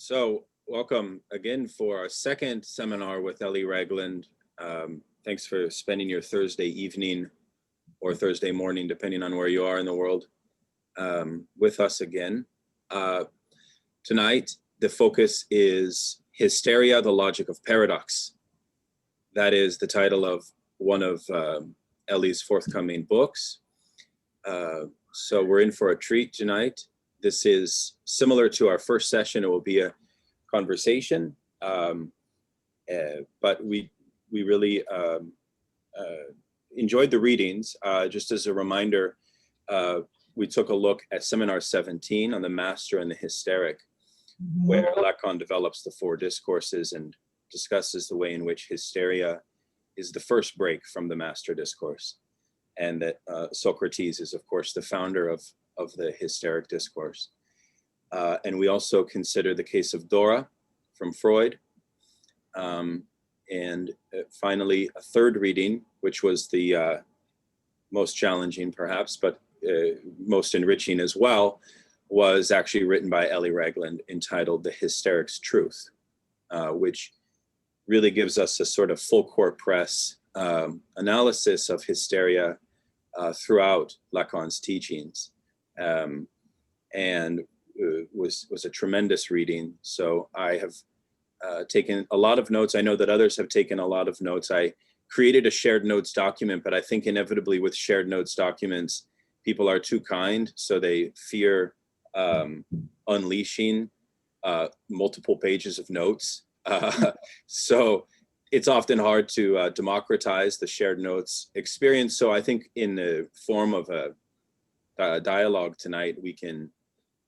So welcome again for our second seminar with Ellie Ragland. Thanks for spending your Thursday evening or Thursday morning, depending on where you are in the world, with us again. Tonight, the focus is Hysteria, the Logic of Paradox. That is the title of one of Ellie's forthcoming books. So we're in for a treat tonight. This is similar to our first session. It will be a conversation, but we really enjoyed the readings. Just as a reminder, we took a look at seminar 17 on the master and the hysteric, where Lacan develops the four discourses and discusses the way in which hysteria is the first break from the master discourse, and that Socrates is, of course, the founder of the hysteric discourse. And we also consider the case of Dora from Freud. And finally, a third reading, which was the most challenging perhaps, but most enriching as well, was actually written by Ellie Ragland, entitled The Hysteric's Truth, which really gives us a sort of full court press analysis of hysteria throughout Lacan's teachings. And was a tremendous reading. So I have taken a lot of notes. I know that others have taken a lot of notes. I created a shared notes document, but I think inevitably with shared notes documents, people are too kind, so they fear unleashing multiple pages of notes. So it's often hard to democratize the shared notes experience. So I think in the form of a dialogue tonight, we can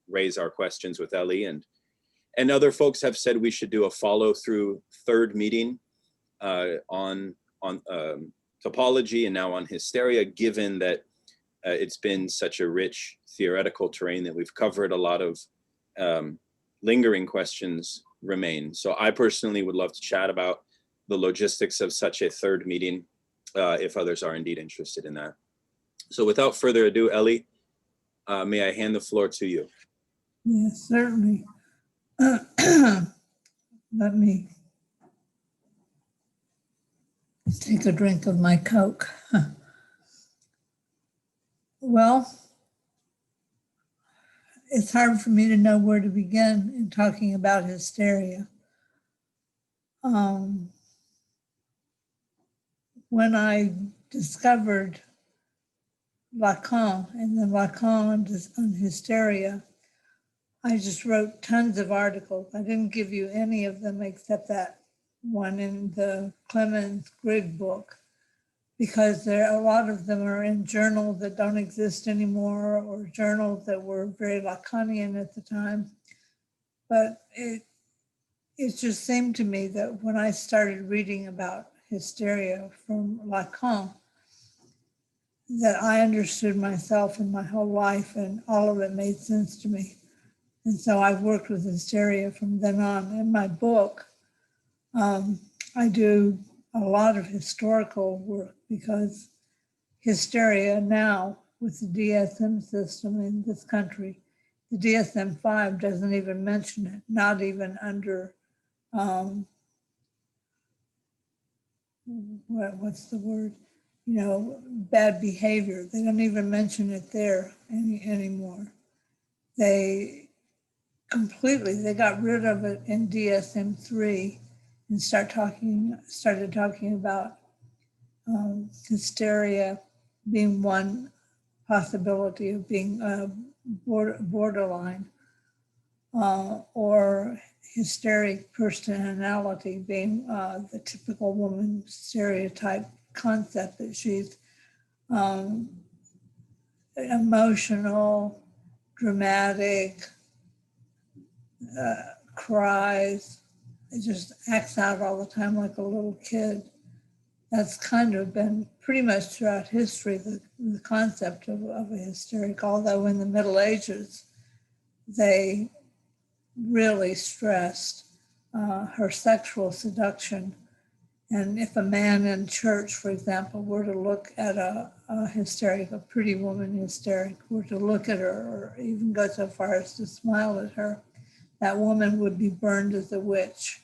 raise our questions with Ellie, and other folks have said we should do a follow-through third meeting on topology and now on hysteria, given that it's been such a rich theoretical terrain that we've covered. A lot of lingering questions remain. So I personally would love to chat about the logistics of such a third meeting, if others are indeed interested in that. So without further ado, Ellie, may I hand the floor to you? Yes, certainly. Let me take a drink of my Coke. Well, it's hard for me to know where to begin in talking about hysteria. When I discovered Lacan and then Lacan on hysteria, I just wrote tons of articles. I didn't give you any of them except that one in the Clemens Grigg book, because a lot of them are in journals that don't exist anymore, or journals that were very Lacanian at the time. But it just seemed to me that when I started reading about hysteria from Lacan, that I understood myself and my whole life, and all of it made sense to me. And so I've worked with hysteria from then on. In my book, I do a lot of historical work, because hysteria now, with the DSM system in this country, the DSM-5 doesn't even mention it, not even under, what's the word? Bad behavior. They don't even mention it there anymore. They got rid of it in DSM-3 and started talking about hysteria being one possibility of being borderline, or hysteric personality being the typical woman stereotype concept, that she's emotional, dramatic, cries, it just acts out all the time like a little kid. That's kind of been pretty much throughout history, the concept of a hysteric, although in the Middle Ages, they really stressed her sexual seduction. And if a man in church, for example, were to look at a hysteric, a pretty woman hysteric, were to look at her, or even go so far as to smile at her, that woman would be burned as a witch.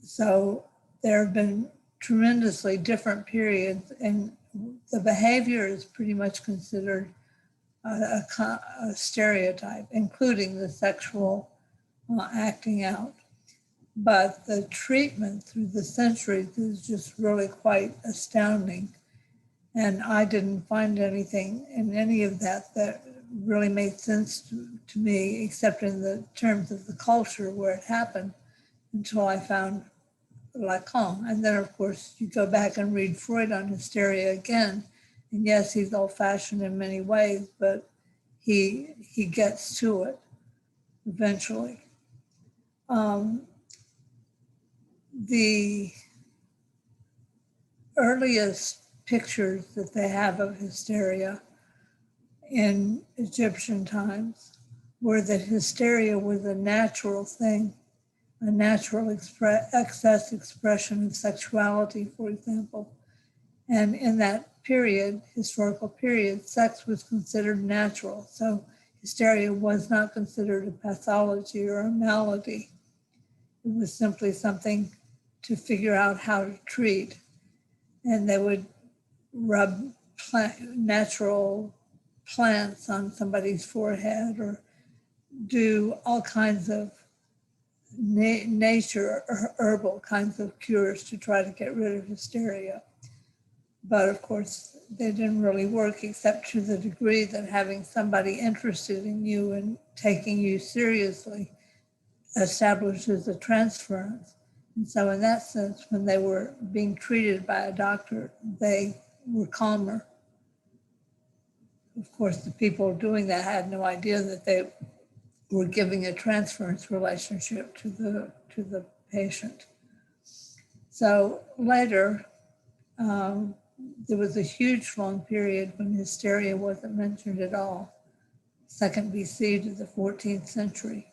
So there have been tremendously different periods, and the behavior is pretty much considered a stereotype, including the sexual acting out. But the treatment through the centuries is just really quite astounding. And I didn't find anything in any of that that really made sense to me, except in the terms of the culture where it happened, until I found Lacan. And then, of course, you go back and read Freud on hysteria again. And yes, he's old-fashioned in many ways, but he gets to it eventually. The earliest pictures that they have of hysteria in Egyptian times were that hysteria was a natural thing, a natural excess expression of sexuality, for example. And in that period, historical period, sex was considered natural. So hysteria was not considered a pathology or a malady. It was simply something to figure out how to treat. And they would rub natural plants on somebody's forehead or do all kinds of nature or herbal kinds of cures to try to get rid of hysteria. But of course, they didn't really work, except to the degree that having somebody interested in you and taking you seriously establishes a transference. And so in that sense, when they were being treated by a doctor, they were calmer. Of course, the people doing that had no idea that they were giving a transference relationship to the patient. So later, there was a huge long period when hysteria wasn't mentioned at all, 2nd BC to the 14th century.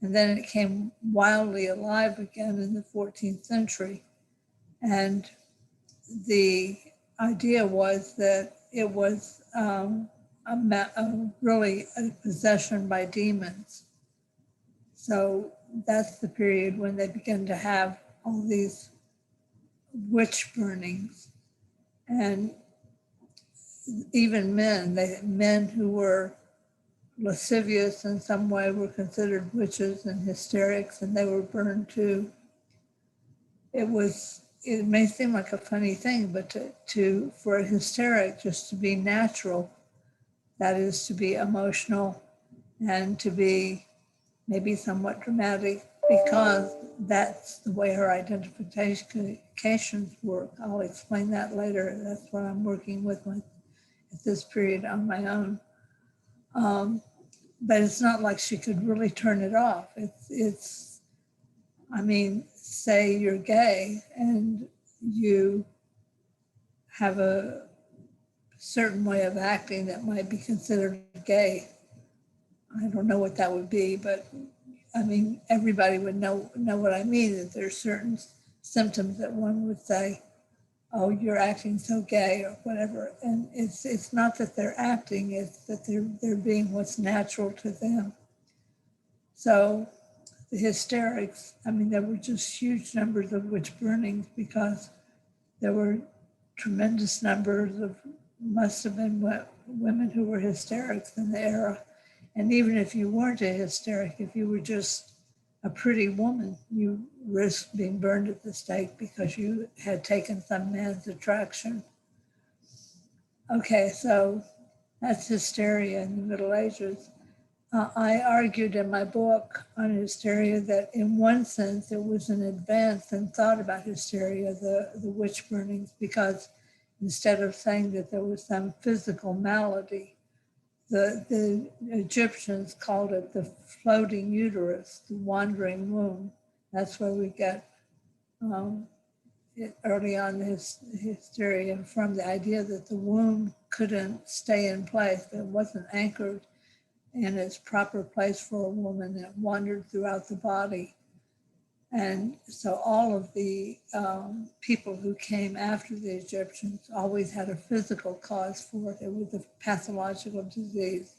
And then it came wildly alive again in the 14th century. And the idea was that it was really a possession by demons. So that's the period when they began to have all these witch burnings. And even men who were lascivious in some way were considered witches and hysterics, and they were burned too. It may seem like a funny thing, but for a hysteric just to be natural, that is to be emotional and to be maybe somewhat dramatic, because that's the way her identifications work. I'll explain that later. That's what I'm working with at this period on my own. But it's not like she could really turn it off. Say you're gay and you have a certain way of acting that might be considered gay. I don't know what that would be, but everybody would know what I mean, that there's certain symptoms that one would say, oh, you're acting so gay or whatever. And it's not that they're acting, it's that they're being what's natural to them. So the hysterics, there were just huge numbers of witch burnings because there were tremendous numbers of, must have been women who were hysterics in the era. And even if you weren't a hysteric, if you were just a pretty woman, you risked being burned at the stake because you had taken some man's attraction. Okay, so that's hysteria in the Middle Ages. I argued in my book on hysteria that in one sense it was an advance in thought about hysteria, the witch burnings, because instead of saying that there was some physical malady, the Egyptians called it the floating uterus, the wandering womb. That's where we get early on his hysteria from, the idea that the womb couldn't stay in place, that it wasn't anchored in its proper place for a woman, that wandered throughout the body. And so all of the people who came after the Egyptians always had a physical cause for it. It was a pathological disease.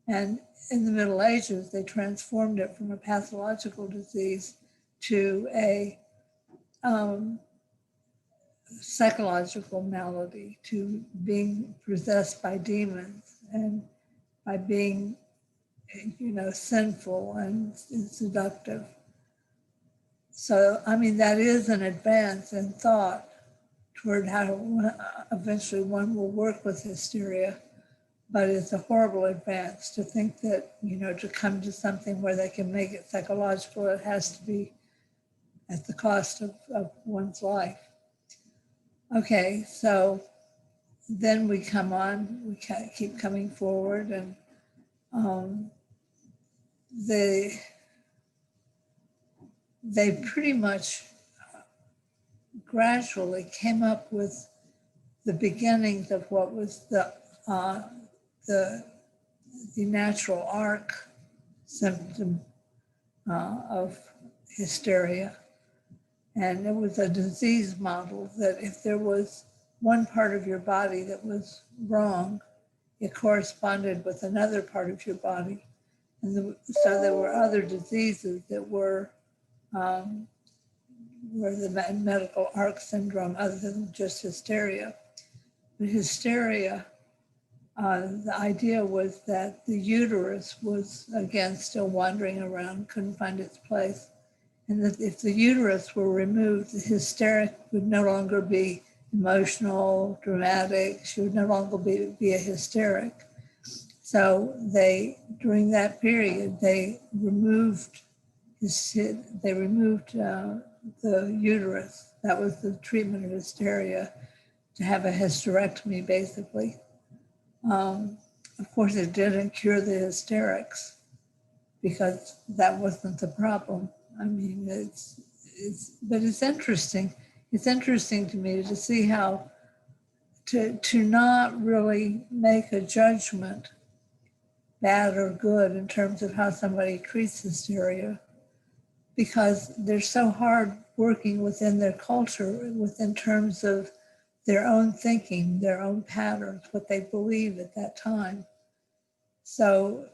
And in the Middle Ages, they transformed it from a pathological disease to a psychological malady, to being possessed by demons and by being, sinful and seductive. So, I mean, that is an advance in thought toward how eventually one will work with hysteria. But it's a horrible advance to think that, to come to something where they can make it psychological, it has to be at the cost of one's life. Okay, so then we come on, we keep coming forward, and they pretty much gradually came up with the beginnings of what was the natural arc symptom of hysteria. And it was a disease model that if there was one part of your body that was wrong, it corresponded with another part of your body. And so there were other diseases that were the medical arc syndrome other than just hysteria. But hysteria, the idea was that the uterus was, again, still wandering around, couldn't find its place. And that if the uterus were removed, the hysteric would no longer be emotional, dramatic. She would no longer be a hysteric. So during that period, they removed the uterus. That was the treatment of hysteria, to have a hysterectomy, basically. Of course, it didn't cure the hysterics because that wasn't the problem. I mean, but it's interesting. It's interesting to me to see how to not really make a judgment, bad or good, in terms of how somebody treats hysteria, because they're so hard working within their culture, within terms of their own thinking, their own patterns, what they believe at that time. So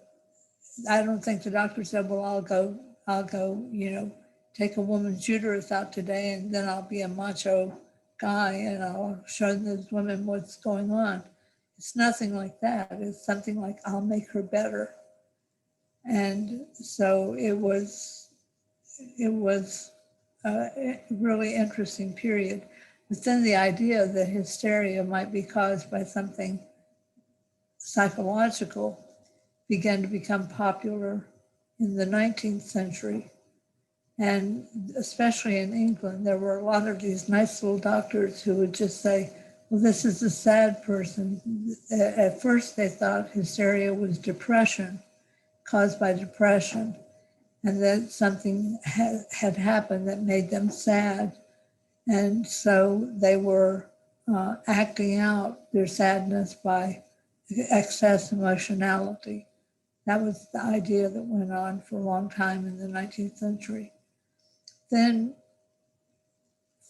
I don't think the doctor said, well, I'll go, take a woman's uterus out today and then I'll be a macho guy and I'll show those women what's going on. It's nothing like that. It's something like, I'll make her better. And so it was a really interesting period. But then the idea that hysteria might be caused by something psychological began to become popular in the 19th century. And especially in England, there were a lot of these nice little doctors who would just say, well, this is a sad person. At first, they thought hysteria was depression, caused by depression, and that something had happened that made them sad. And so they were acting out their sadness by excess emotionality. That was the idea that went on for a long time in the 19th century. Then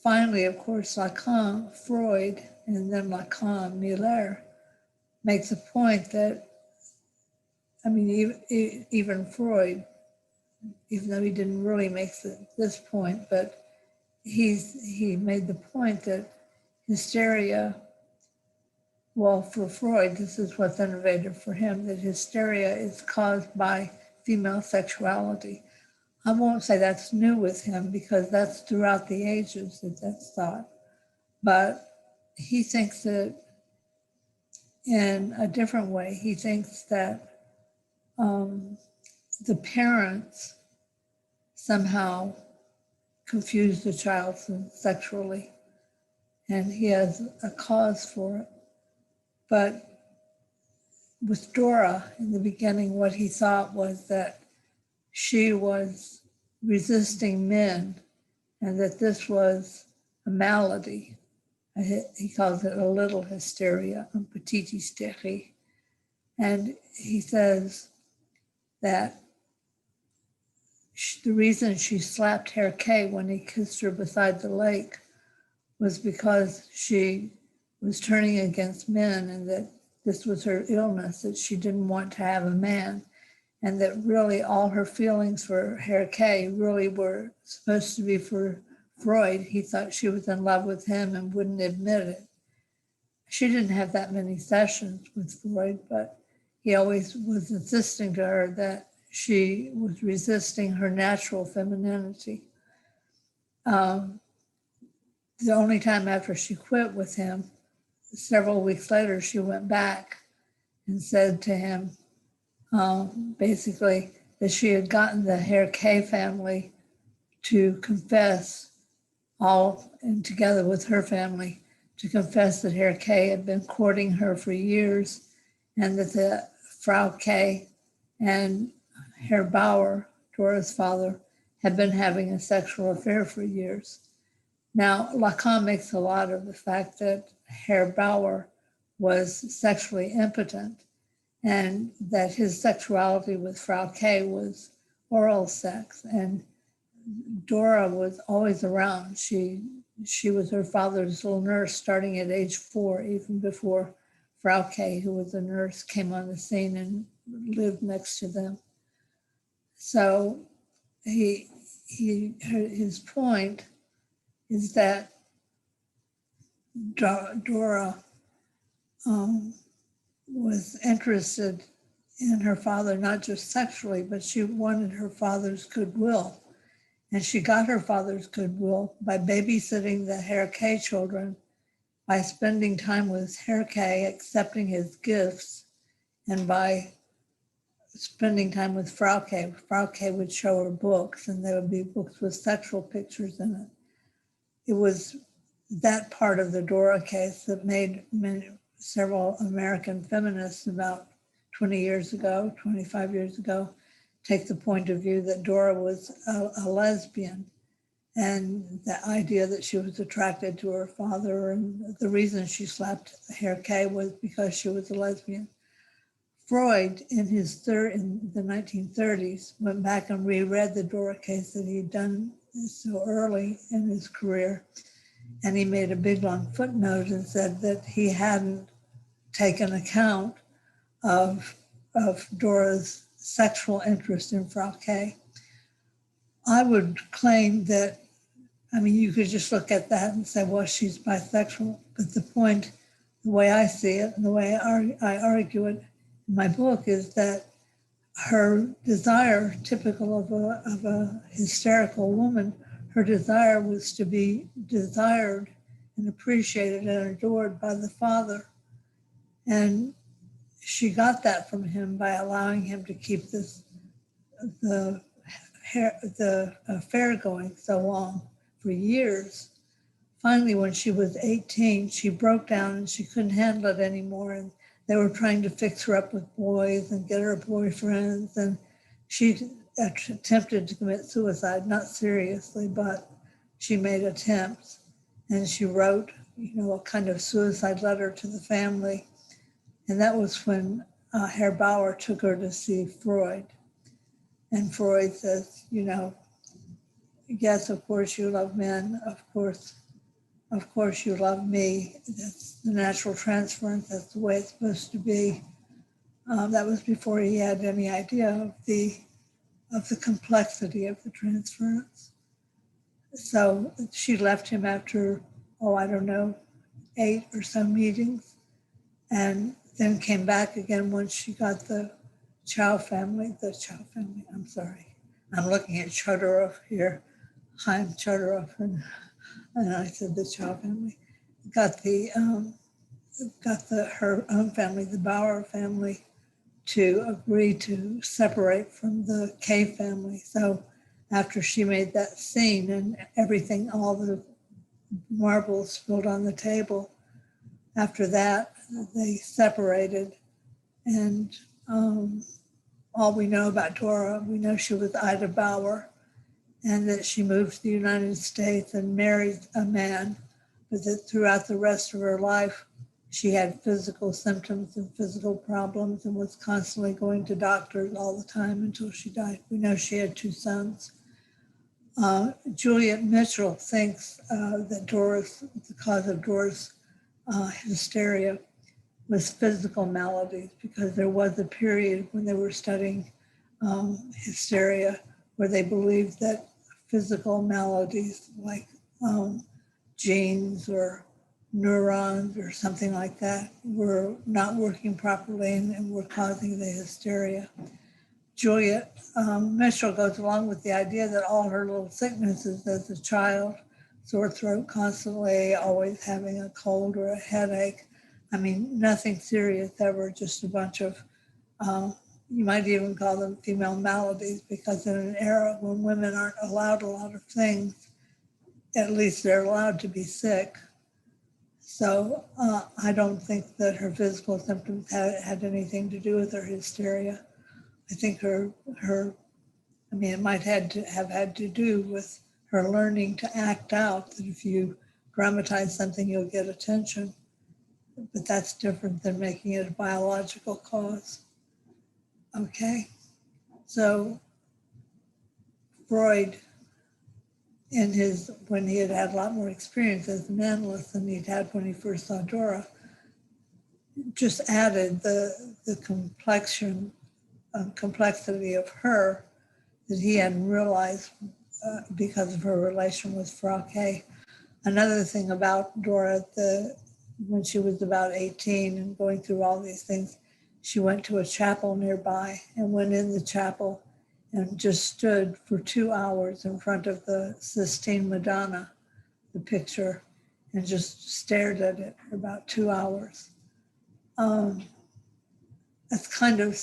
finally, of course, Lacan, Freud, and then Lacan, Miller, makes a point that, I mean, even Freud, even though he didn't really make this point, but he made the point that hysteria, well, for Freud, this is what's innovative for him, that hysteria is caused by female sexuality. I won't say that's new with him because that's throughout the ages that's thought. But he thinks that in a different way. He thinks that the parents somehow confuse the child sexually, and he has a cause for it. But with Dora, in the beginning, what he thought was that she was resisting men and that this was a malady. He calls it a little hysteria, un petit hystérie. And he says that the reason she slapped Herr K when he kissed her beside the lake was because she was turning against men, and that this was her illness, that she didn't want to have a man, and that really all her feelings for Herr K really were supposed to be for Freud. He thought she was in love with him and wouldn't admit it. She didn't have that many sessions with Freud, but he always was insisting to her that she was resisting her natural femininity. The only time after she quit with him, several weeks later, she went back and said to him, basically, that she had gotten the Herr K family to confess, all and together with her family, to confess that Herr K had been courting her for years, and that the Frau K and Herr Bauer, Dora's father, had been having a sexual affair for years. Now, Lacan makes a lot of the fact that Herr Bauer was sexually impotent, and that his sexuality with Frau K was oral sex, and Dora was always around. She was her father's little nurse starting at age 4, even before Frau K, who was a nurse, came on the scene and lived next to them. So his point is that Dora was interested in her father, not just sexually, but she wanted her father's goodwill. And she got her father's goodwill by babysitting the Herr K children, by spending time with Herr K, accepting his gifts, and by spending time with Frau K. Frau K would show her books, and there would be books with sexual pictures in it. It was that part of the Dora case that made several American feminists about 20 years ago, 25 years ago, take the point of view that Dora was a lesbian, and the idea that she was attracted to her father, and the reason she slapped Herr K was because she was a lesbian. Freud, in the 1930s, went back and reread the Dora case that he'd done so early in his career, and he made a big long footnote and said that he hadn't taken account of Dora's sexual interest in Frau K. I would claim that, you could just look at that and say, well, she's bisexual. But the point, the way I see it and the way I argue it in my book, is that her desire, typical of a hysterical woman, her desire was to be desired and appreciated and adored by the father. And she got that from him by allowing him to keep the affair going so long, for years. Finally, when she was 18, she broke down and she couldn't handle it anymore. And they were trying to fix her up with boys and get her boyfriends. And she attempted to commit suicide, not seriously, but she made attempts. And she wrote, a kind of suicide letter to the family. And that was when Herr Bauer took her to see Freud. And Freud says, yes, of course you love men. Of course you love me. That's the natural transference. That's the way it's supposed to be. That was before he had any idea of the complexity of the transference. So she left him after, 8 or so meetings, and then came back again once she got the Chow family, I'm sorry. I'm looking at Chodorov here, Chaim Chodorov, and I said the Chow family. Got her own family, the Bauer family, to agree to separate from the K family. So after she made that scene and everything, all the marbles spilled on the table, after that, they separated. And all we know about Dora, we know she was Ida Bauer, and that she moved to the United States and married a man, but that throughout the rest of her life, she had physical symptoms and physical problems and was constantly going to doctors all the time until she died. We know she had 2 sons. Juliet Mitchell thinks that the cause of Dora's hysteria was physical maladies, because there was a period when they were studying hysteria where they believed that physical maladies like genes or neurons or something like that were not working properly and were causing the hysteria. Julia Mitchell goes along with the idea that all her little sicknesses as a child, sore throat constantly, always having a cold or a headache, I mean, nothing serious ever, just a bunch of, you might even call them female maladies, because in an era when women aren't allowed a lot of things, at least they're allowed to be sick. So I don't think that her physical symptoms had anything to do with her hysteria. I think it might have had to do with her learning to act out, that if you dramatize something, you'll get attention. But that's different than making it a biological cause. Okay, so Freud, when he had a lot more experience as an analyst than he'd had when he first saw Dora, just added the complexity of her that he hadn't realized because of her relation with Frauke. Another thing about Dora, when she was about 18 and going through all these things, she went to a chapel nearby and went in the chapel and just stood for 2 hours in front of the Sistine Madonna, the picture, and just stared at it for about 2 hours. That's kind of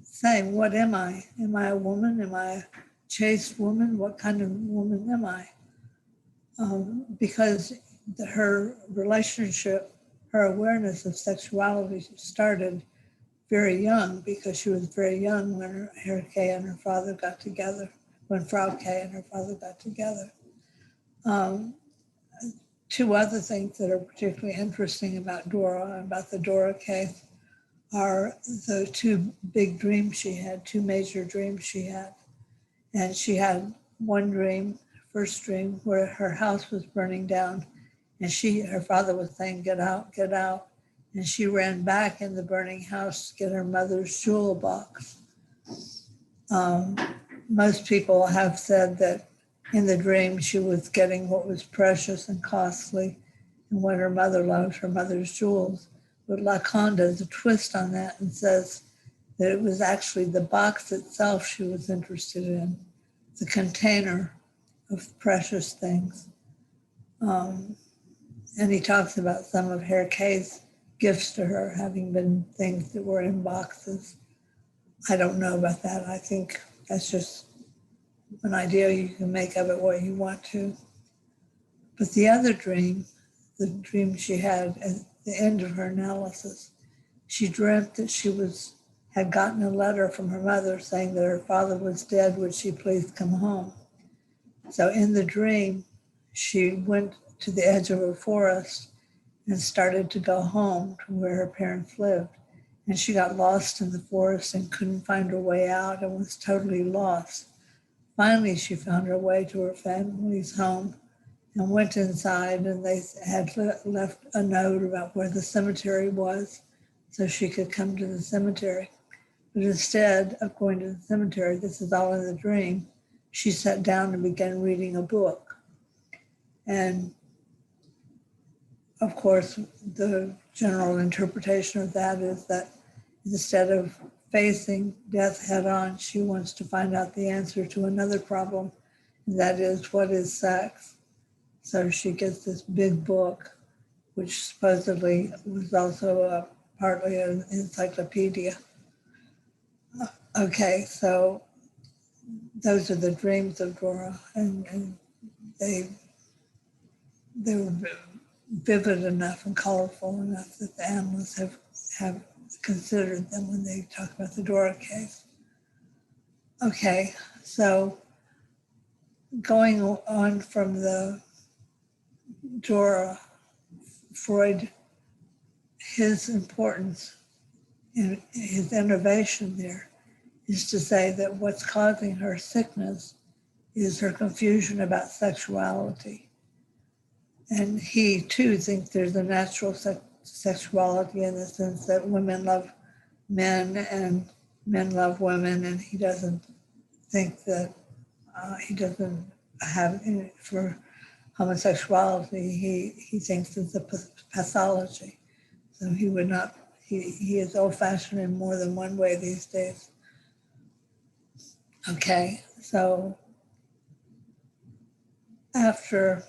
saying, what am I? Am I a woman? Am I a chaste woman? What kind of woman am I? Because her relationship, her awareness of sexuality started very young, because she was very young when Frauke and her father got together. Two other things that are particularly interesting about Dora, about the Dora case, are the two big dreams she had, two major dreams she had. And she had one dream, first dream, where her house was burning down, and her father was saying, "Get out, get out." And she ran back in the burning house to get her mother's jewel box. Most people have said that in the dream she was getting what was precious and costly and what her mother loved, her mother's jewels. But Lacan does a twist on that and says that it was actually the box itself she was interested in, the container of precious things. And he talks about some of Frauke's gifts to her having been things that were in boxes. I don't know about that. I think that's just an idea. You can make of it what you want to. But the other dream, the dream she had at the end of her analysis, she dreamt that she had gotten a letter from her mother saying that her father was dead, would she please come home? So in the dream, she went to the edge of a forest and started to go home to where her parents lived. And she got lost in the forest and couldn't find her way out and was totally lost. Finally, she found her way to her family's home and went inside, and they had left a note about where the cemetery was so she could come to the cemetery. But instead of going to the cemetery, this is all in the dream, she sat down and began reading a book. And of course, the general interpretation of that is that instead of facing death head on, she wants to find out the answer to another problem, and that is, what is sex? So she gets this big book, which supposedly was also partly an encyclopedia. Okay, so those are the dreams of Dora, and they were vivid enough and colorful enough that the analysts have considered them when they talk about the Dora case. Okay, so going on from the Dora, Freud, his importance in his innovation there is to say that what's causing her sickness is her confusion about sexuality. And he too thinks there's a natural sexuality in the sense that women love men and men love women, and he doesn't think that he doesn't have any, for homosexuality, he thinks it's a pathology. So he would not, he is old-fashioned in more than one way these days. Okay, so after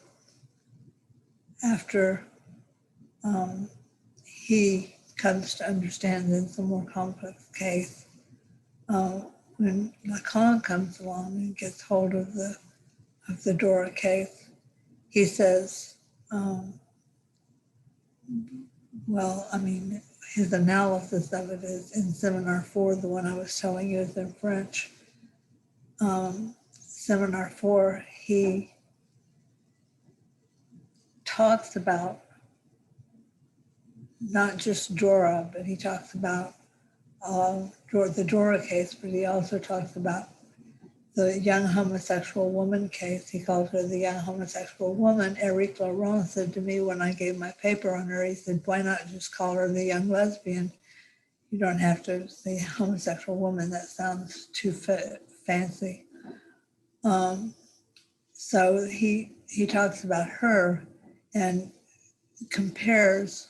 he comes to understand that it's a more complex case, when Lacan comes along and gets hold of the Dora case, he says, well, I mean, his analysis of it is in Seminar 4, the one I was telling you is in French. Seminar 4, he talks about not just Dora, but he talks about the Dora case, but he also talks about the young homosexual woman case. He calls her the young homosexual woman. Eric Laurent said to me when I gave my paper on her, he said, why not just call her the young lesbian? You don't have to say homosexual woman. That sounds too fancy. So he talks about her and compares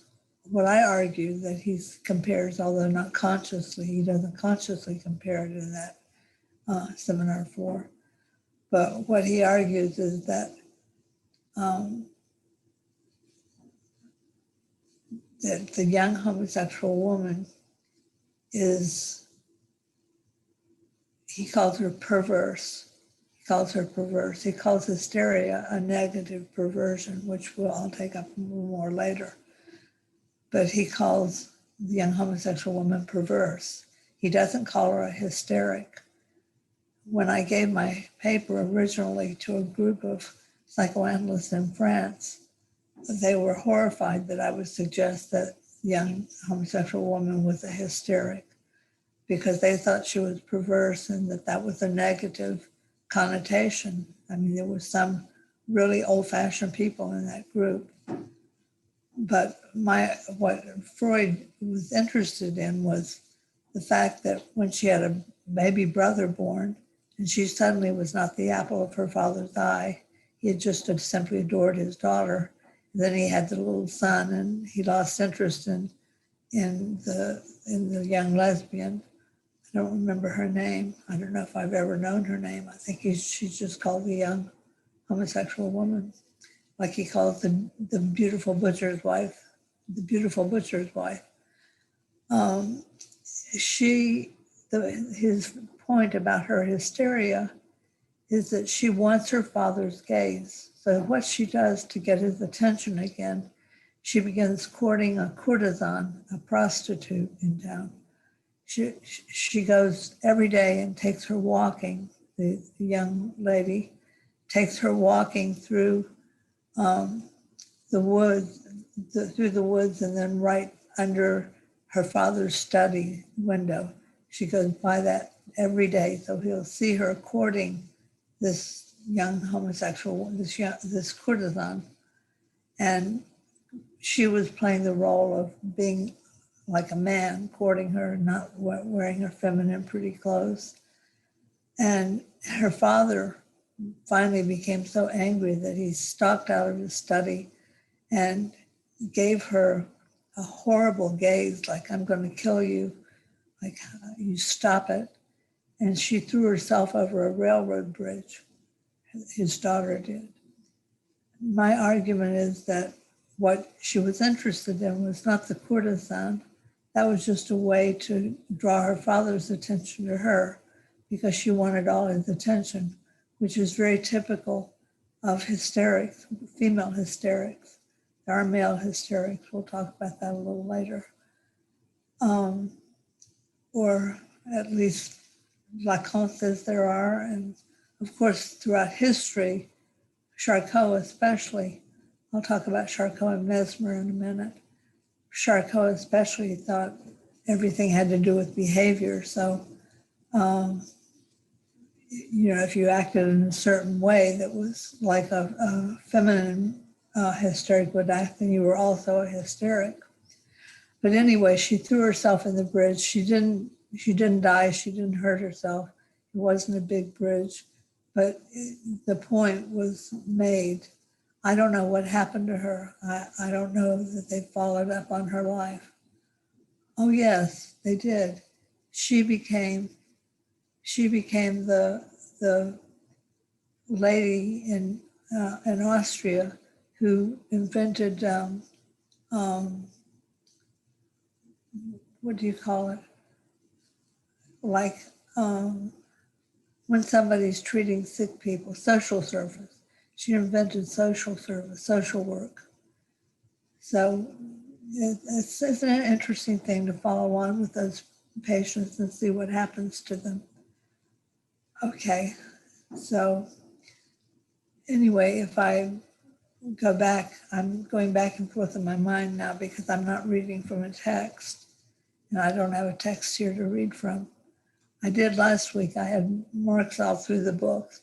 what I argue that he compares, although not consciously, he doesn't consciously compare it in that Seminar 4. But what he argues is that that the young homosexual woman is, he calls her perverse. He calls her perverse. He calls hysteria a negative perversion, which I'll take up more later. But he calls the young homosexual woman perverse. He doesn't call her a hysteric. When I gave my paper originally to a group of psychoanalysts in France, they were horrified that I would suggest that the young homosexual woman was a hysteric, because they thought she was perverse and that was a negative connotation. I mean, there were some really old-fashioned people in that group. But what Freud was interested in was the fact that when she had a baby brother born, and she suddenly was not the apple of her father's eye, he had just simply adored his daughter. And then he had the little son, and he lost interest in the young lesbian. I don't remember her name. I don't know if I've ever known her name. I think she's just called the young homosexual woman, like he calls the beautiful butcher's wife, the beautiful butcher's wife. His point about her hysteria is that she wants her father's gaze. So what she does to get his attention again, she begins courting a courtesan, a prostitute in town. She goes every day and takes her walking, the young lady takes her walking through the woods, and then right under her father's study window. She goes by that every day, so he'll see her courting this young homosexual, this courtesan. And she was playing the role of being like a man, courting her, not wearing her feminine, pretty clothes. And her father finally became so angry that he stalked out of his study and gave her a horrible gaze, like, I'm going to kill you, like, you stop it. And she threw herself over a railroad bridge. His daughter did. My argument is that what she was interested in was not the courtesan. That was just a way to draw her father's attention to her, because she wanted all his attention, which is very typical of hysterics, female hysterics. There are male hysterics. We'll talk about that a little later. Or at least Lacan says there are. And of course, throughout history, Charcot especially, I'll talk about Charcot and Mesmer in a minute. Charcot especially thought everything had to do with behavior. So, if you acted in a certain way that was like a feminine hysteric would act, then you were also a hysteric. But anyway, she threw herself in the bridge. She didn't die. She didn't hurt herself. It wasn't a big bridge, but the point was made. I don't know what happened to her. I don't know that they followed up on her life. Oh yes, they did. She became the lady in Austria who invented what do you call it? Like when somebody's treating sick people, social service. She invented social service, social work. So it's an interesting thing to follow on with those patients and see what happens to them. Okay, so anyway, if I go back, I'm going back and forth in my mind now because I'm not reading from a text and I don't have a text here to read from. I did last week. I had marks all through the books,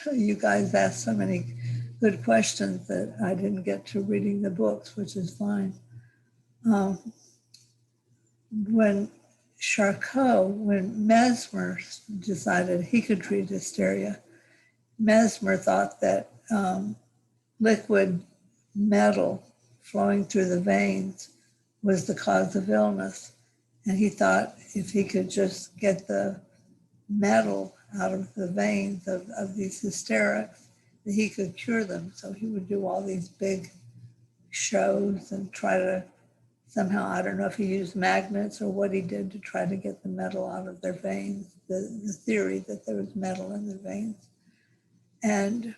but you guys asked so many good questions that I didn't get to reading the books, which is fine. When Mesmer decided he could treat hysteria, Mesmer thought that liquid metal flowing through the veins was the cause of illness. And he thought if he could just get the metal out of the veins of these hysterics, that he could cure them. So he would do all these big shows and try to somehow, I don't know if he used magnets or what he did to try to get the metal out of their veins, the theory that there was metal in their veins. And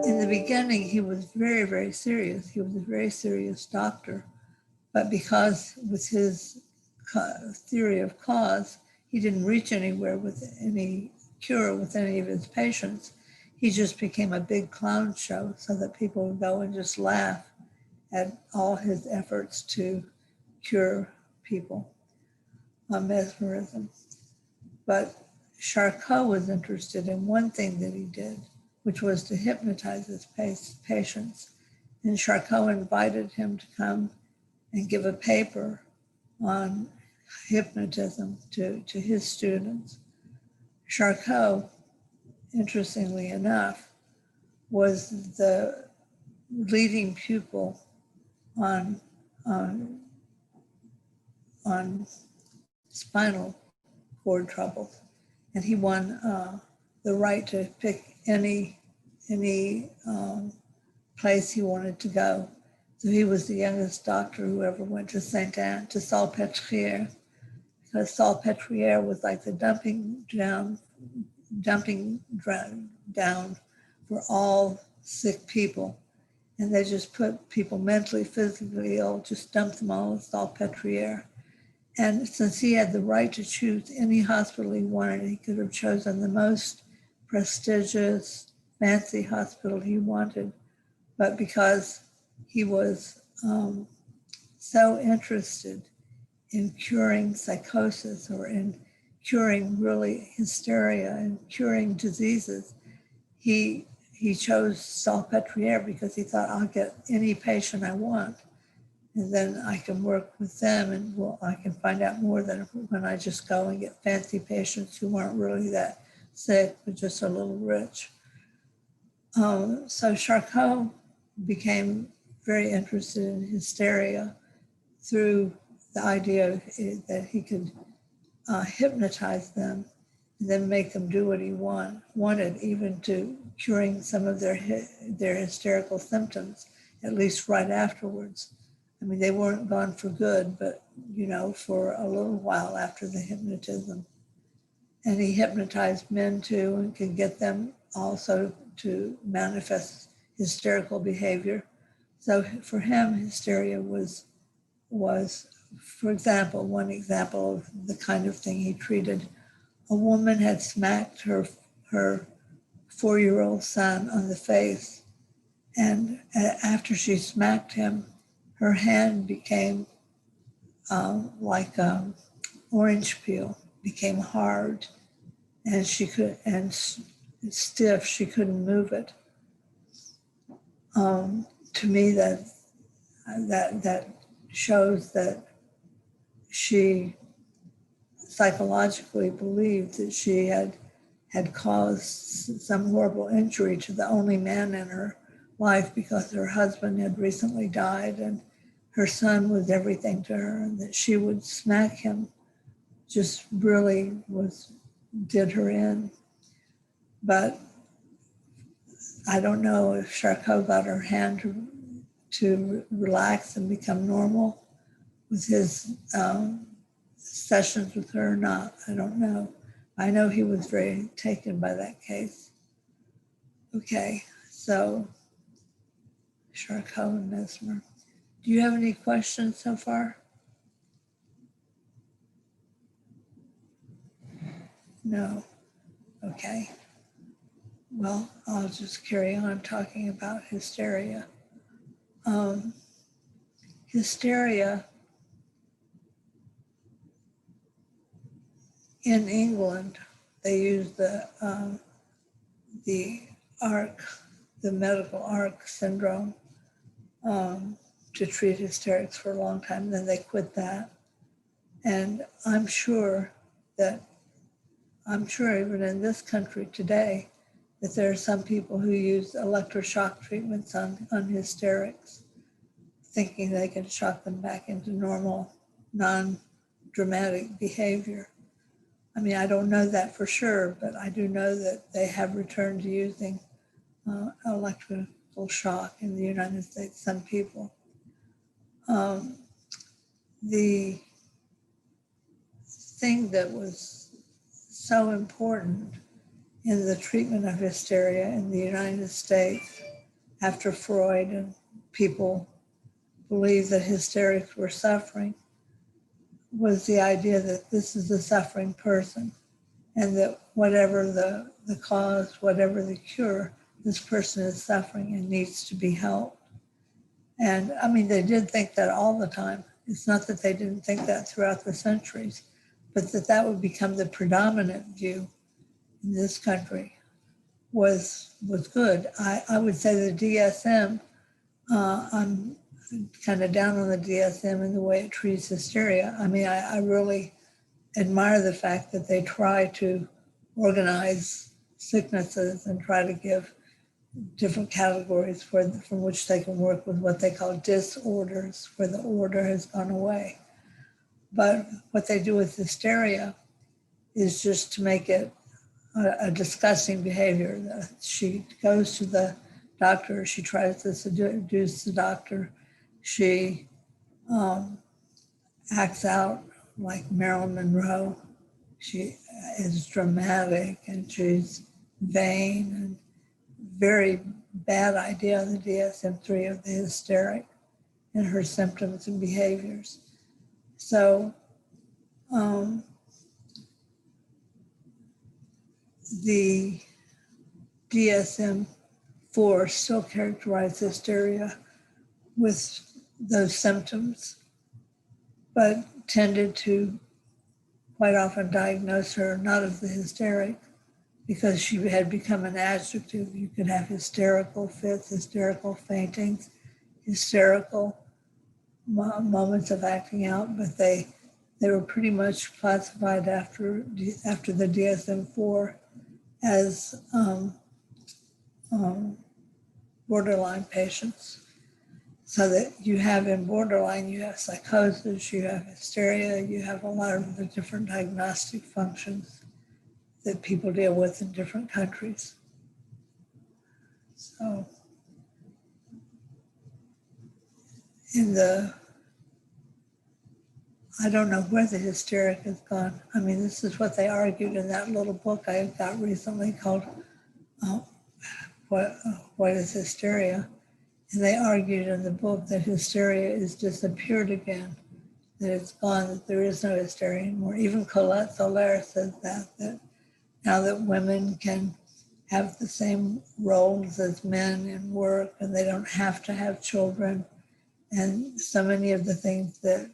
in the beginning, he was very, very serious. He was a very serious doctor. But because with his theory of cause, he didn't reach anywhere with any cure with any of his patients. He just became a big clown show so that people would go and just laugh at all his efforts to cure people on mesmerism. But Charcot was interested in one thing that he did, which was to hypnotize his patients. And Charcot invited him to come and give a paper on hypnotism to his students. Charcot, interestingly enough, was the leading pupil on spinal cord troubles. And he won the right to pick any place he wanted to go. So he was the youngest doctor who ever went to Salpêtrière, because Salpêtrière was like the dumping down for all sick people. And they just put people mentally, physically ill, just dumped them all at Salpêtrière. And since he had the right to choose any hospital he wanted, he could have chosen the most prestigious, fancy hospital he wanted. But because he was so interested in curing psychosis or in curing really hysteria and curing diseases, he chose Salpêtrière because he thought, I'll get any patient I want. And then I can work with them and I can find out more than when I just go and get fancy patients who aren't really that sick, but just a little rich. So Charcot became very interested in hysteria through the idea that he could hypnotize them and then make them do what he wanted, even to curing some of their hysterical symptoms, at least right afterwards. I mean, they weren't gone for good, but, for a little while after the hypnotism. And he hypnotized men too and could get them also to manifest hysterical behavior. So for him, hysteria was, for example, one example of the kind of thing he treated. A woman had smacked her 4-year-old son on the face. And after she smacked him, her hand became like orange peel, became hard, and stiff. She couldn't move it. To me, that shows that she psychologically believed that she had caused some horrible injury to the only man in her life because her husband had recently died and her son was everything to her, and that she would smack him just really did her in. But I don't know if Charcot got her hand to relax and become normal with his sessions with her or not. I don't know. I know he was very taken by that case. Okay, so Charcot and Mesmer. Do you have any questions so far? No. Okay. Well, I'll just carry on talking about hysteria. Hysteria in England, they use the ARC, the medical ARC syndrome, to treat hysterics for a long time. Then they quit that. And I'm sure even in this country today, that there are some people who use electroshock treatments on hysterics, thinking they can shock them back into normal, non-dramatic behavior. I mean, I don't know that for sure, but I do know that they have returned to using electrical shock in the United States, some people. The thing that was so important in the treatment of hysteria in the United States after Freud and people believed that hysterics were suffering was the idea that this is a suffering person and that whatever the cause, whatever the cure, this person is suffering and needs to be helped. And I mean, they did think that all the time. It's not that they didn't think that throughout the centuries, but that would become the predominant view in this country was good. I would say the DSM, I'm kind of down on the DSM and the way it treats hysteria. I mean, I really admire the fact that they try to organize sicknesses and try to give different categories from which they can work with what they call disorders, where the order has gone away. But what they do with hysteria is just to make it a disgusting behavior. She goes to the doctor, she tries to seduce the doctor, she acts out like Marilyn Monroe. She is dramatic and she's vain, and very bad idea of the DSM-3 of the hysteric and her symptoms and behaviors. So the DSM-4 still characterizes hysteria with those symptoms, but tended to quite often diagnose her not as the hysteric, because she had become an adjective. You could have hysterical fits, hysterical faintings, hysterical moments of acting out, but they were pretty much classified after the DSM-4 as borderline patients. So that you have in borderline, you have psychosis, you have hysteria, you have a lot of the different diagnostic functions that people deal with in different countries. So I don't know where the hysteric has gone. I mean, this is what they argued in that little book I got recently called What is Hysteria? And they argued in the book that hysteria is disappeared again, that it's gone, that there is no hysteria anymore. Even Colette Soler says that now that women can have the same roles as men in work and they don't have to have children, and so many of the things that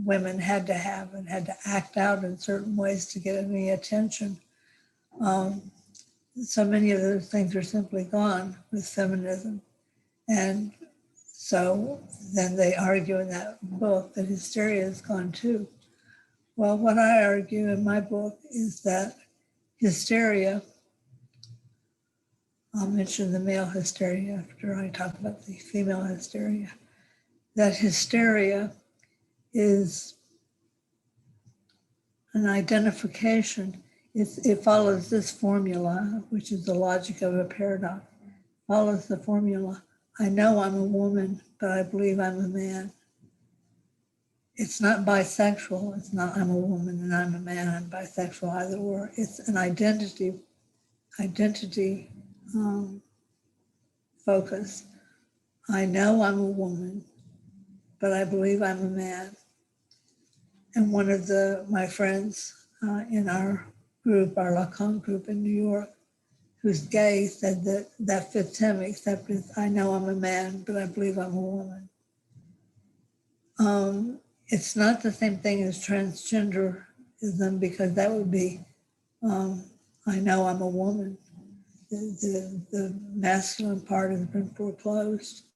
women had to have and had to act out in certain ways to get any attention, so many of those things are simply gone with feminism. And so then they argue in that book that hysteria is gone too. Well, what I argue in my book is that hysteria, I'll mention the male hysteria after I talk about the female hysteria, that hysteria is an identification. It follows this formula, which is the logic of a paradox. Follows the formula, I know I'm a woman, but I believe I'm a man. It's not bisexual. It's not I'm a woman and I'm a man, I'm bisexual, either or. It's an identity focus. I know I'm a woman, but I believe I'm a man. And one of my friends in our group, our Lacan group in New York, who's gay, said that fits him, except I know I'm a man, but I believe I'm a woman. It's not the same thing as transgenderism, because that would be, I know I'm a woman. The masculine part has been foreclosed.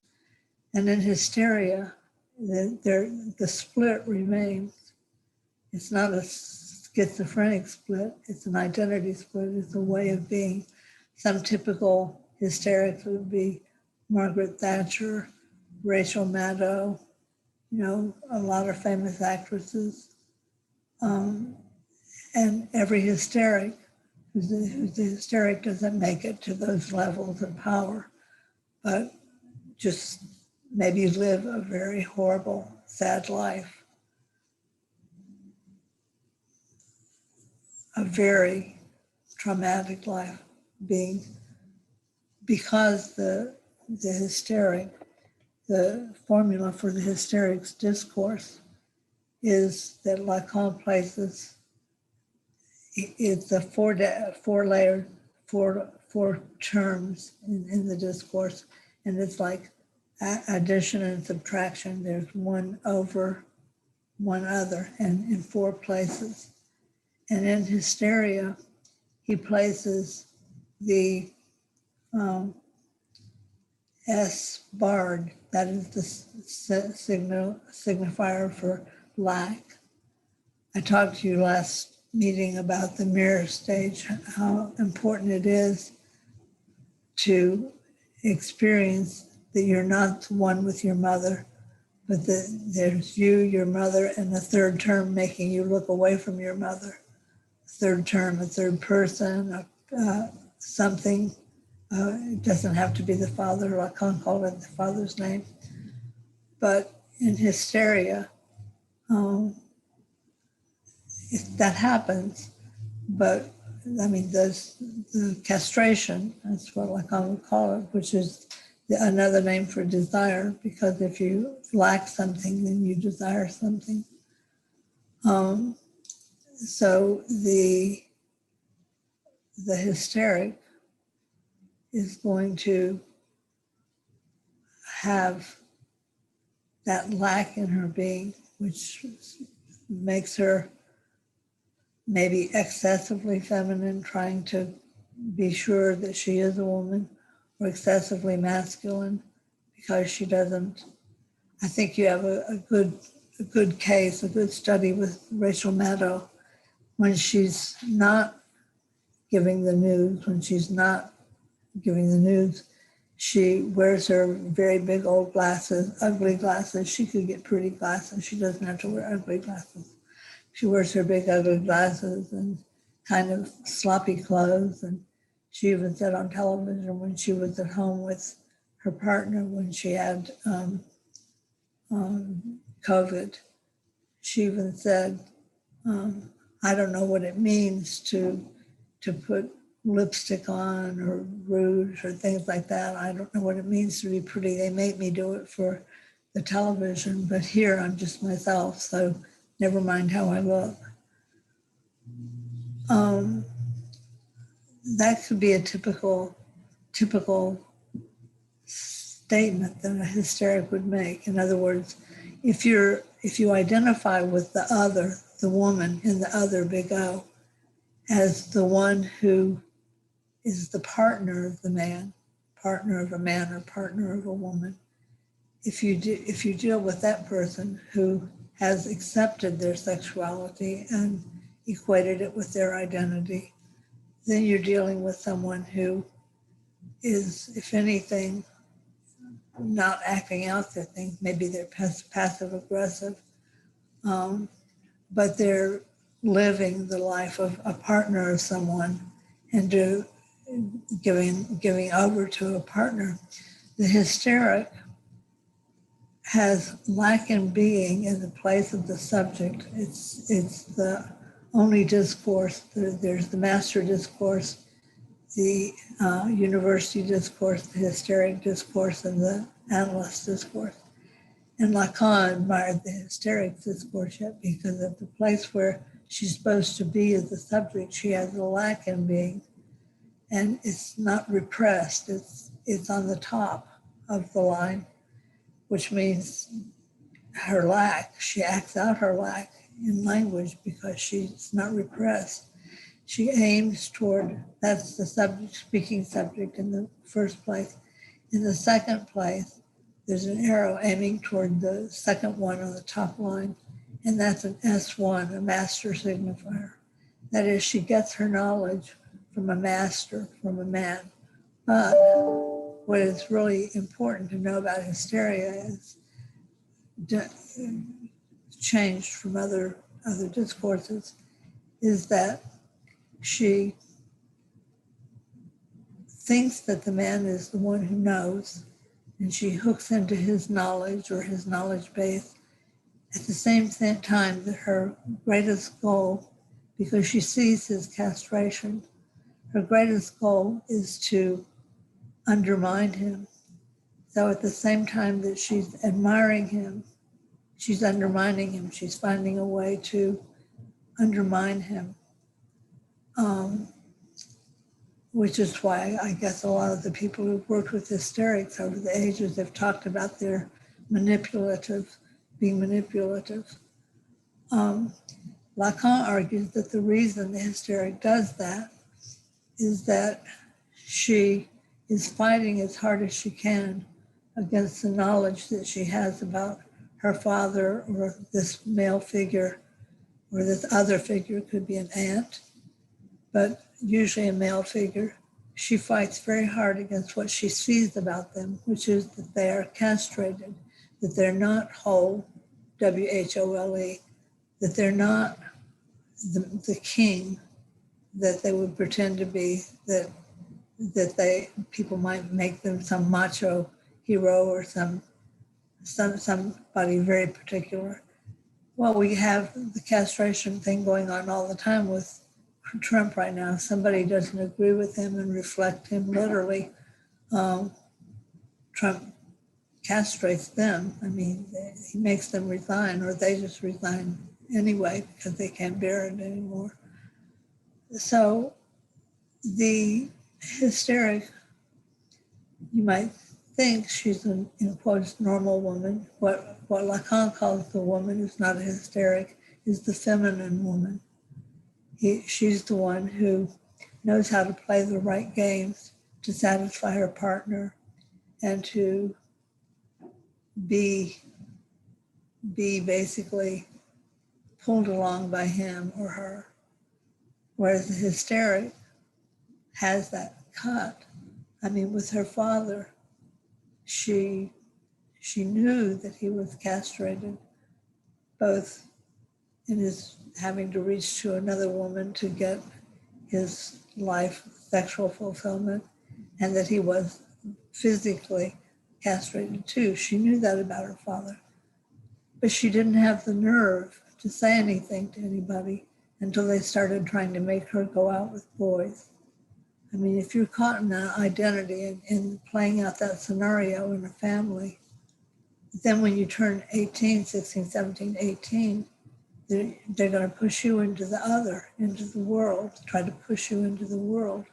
And in hysteria, the split remains. It's not a schizophrenic split, it's an identity split, it's a way of being. Some typical hysterics would be Margaret Thatcher, Rachel Maddow, a lot of famous actresses. And every hysteric who's a hysteric doesn't make it to those levels of power, but just maybe live a very horrible, sad life. A very traumatic life, because the hysteric, the formula for the hysteric's discourse is that Lacan places, it's a four terms in the discourse, and it's like addition and subtraction. There's one over, one other, and in 4 places. And in hysteria, he places the S barred, that is the signifier for lack. I talked to you last meeting about the mirror stage, how important it is to experience that you're not one with your mother, but that there's you, your mother, and a third term making you look away from your mother. Third term, a third person, something. It doesn't have to be the father. Lacan called it the father's name. But in hysteria, that happens. But I mean, there's the castration, that's what Lacan would call it, which is another name for desire, because if you lack something, then you desire something. So the hysteric is going to have that lack in her being, which makes her maybe excessively feminine, trying to be sure that she is a woman, or excessively masculine because she doesn't. I think you have a good case, a good study with Rachel Maddow, when she's not giving the news, she wears her very big old glasses, ugly glasses. She could get pretty glasses. She doesn't have to wear ugly glasses. She wears her big ugly glasses and kind of sloppy clothes. And she even said on television when she was at home with her partner, when she had COVID, she even said, I don't know what it means to put lipstick on or rouge or things like that. I don't know what it means to be pretty. They make me do it for the television, but here I'm just myself, so never mind how I look. That could be a typical statement that a hysteric would make. In other words, if you identify with the other, the woman in the other, big O, as the one who is the partner of the man, partner of a man or partner of a woman, if you deal with that person who has accepted their sexuality and equated it with their identity, then you're dealing with someone who is, if anything, not acting out their thing. Maybe they're passive aggressive, but they're living the life of a partner of someone and giving over to a partner. The hysteric has Lacan being in the place of the subject. It's the only discourse. There's the master discourse, the university discourse, the hysteric discourse, and the analyst discourse. And Lacan admired the hysteric discourse yet because of the place where she's supposed to be as the subject. She has the Lacan being, and it's not repressed. It's on the top of the line, which means her lack. She acts out her lack in language because she's not repressed. She aims toward, that's the subject, speaking subject in the first place. In the second place, there's an arrow aiming toward the second one on the top line, and that's an S1, a master signifier. That is, she gets her knowledge from a master, from a man. But what is really important to know about hysteria is changed from other discourses, is that she thinks that the man is the one who knows, and she hooks into his knowledge or his knowledge base at the same time that her greatest goal, because she sees his castration, her greatest goal is to undermine him. So at the same time that she's admiring him, she's undermining him. She's finding a way to undermine him, which is why I guess a lot of the people who've worked with hysterics over the ages have talked about their being manipulative. Lacan argues that the reason the hysteric does that is that she is fighting as hard as she can against the knowledge that she has about her father or this male figure, or this other figure, could be an aunt, but usually a male figure. She fights very hard against what she sees about them, which is that they are castrated, that they're not whole, W-H-O-L-E, that they're not the king that they would pretend to be, that people might make them some macho hero or somebody very particular. Well, we have the castration thing going on all the time with Trump right now. Somebody doesn't agree with him and reflect him literally. Trump castrates them. I mean, he makes them resign, or they just resign anyway because they can't bear it anymore. So the hysteric, you might think she's an, in quotes, normal woman. What Lacan calls the woman who's not a hysteric is the feminine woman. She's the one who knows how to play the right games to satisfy her partner and to be basically pulled along by him or her. Whereas the hysteric has that cut. I mean, with her father, she knew that he was castrated, both in his having to reach to another woman to get his life sexual fulfillment, and that he was physically castrated too. She knew that about her father, but she didn't have the nerve to say anything to anybody until they started trying to make her go out with boys. I mean, if you're caught in that identity and playing out that scenario in a family, then when you turn 18, 16, 17, 18, they're going to push you into the world, try to push you into the world,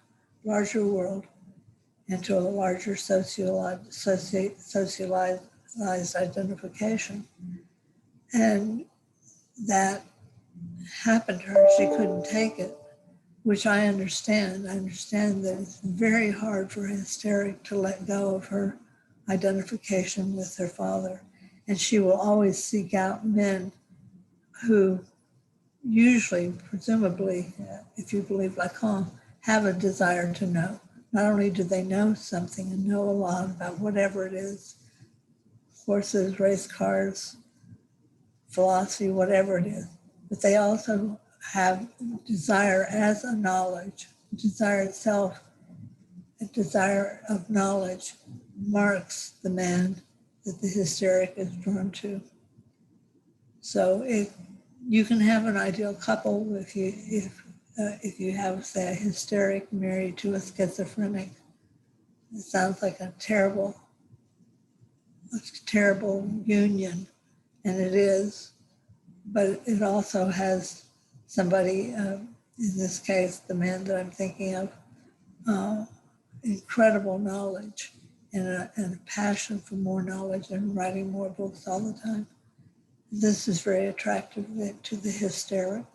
larger world, into a larger socialized identification. And that happened to her. She couldn't take it, which I understand. I understand that it's very hard for a hysteric to let go of her identification with her father. And she will always seek out men who usually, presumably, if you believe Lacan, have a desire to know. Not only do they know something and know a lot about whatever it is, horses, race cars, philosophy, whatever it is, but they also have desire as a knowledge. Desire itself, a desire of knowledge, marks the man that the hysteric is drawn to. So you can have an ideal couple if you have, say, a hysteric married to a schizophrenic. It sounds like a terrible union, and it is. But it also has somebody, in this case, the man that I'm thinking of, incredible knowledge and a passion for more knowledge and writing more books all the time. This is very attractive to the hysteric.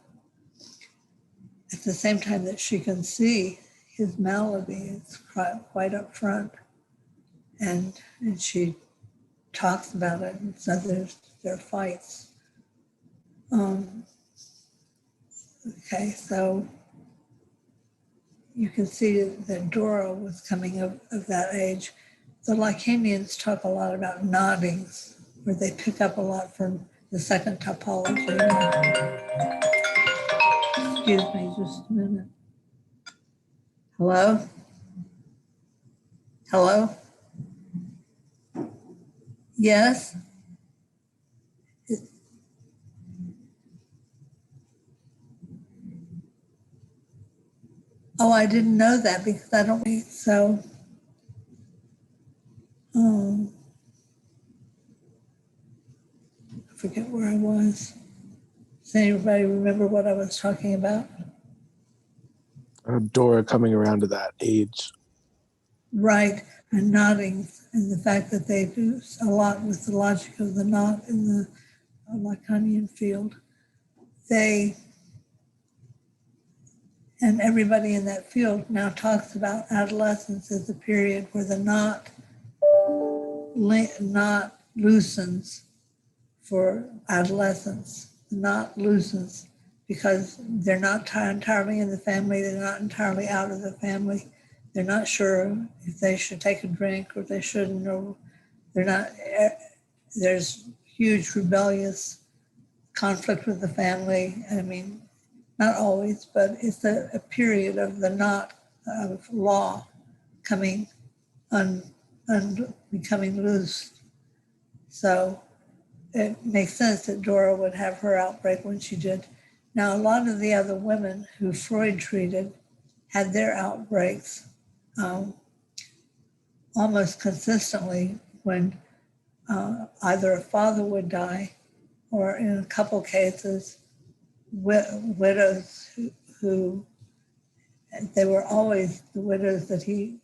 At the same time that she can see his malady, it's quite up front. And she talks about it, and so there are fights. Okay, so you can see that Dora was coming of that age. The Lacanians talk a lot about noddings, where they pick up a lot from the second topology. Excuse me just a minute. Hello? Hello? Yes? Oh, I didn't know that because I don't read, so. I forget where I was. Does anybody remember what I was talking about? Dora coming around to that age. Right, and nodding, and the fact that they do a lot with the logic of the knot in the Lacanian field. And everybody in that field now talks about adolescence as a period where the knot loosens for adolescence. The knot loosens because they're not entirely in the family, they're not entirely out of the family. They're not sure if they should take a drink or they shouldn't, or they're not, there's huge rebellious conflict with the family. I mean, not always, but it's a period of the knot of law coming becoming loose. So it makes sense that Dora would have her outbreak when she did. Now, a lot of the other women who Freud treated had their outbreaks almost consistently when either a father would die, or in a couple cases, widows who they were always the widows that he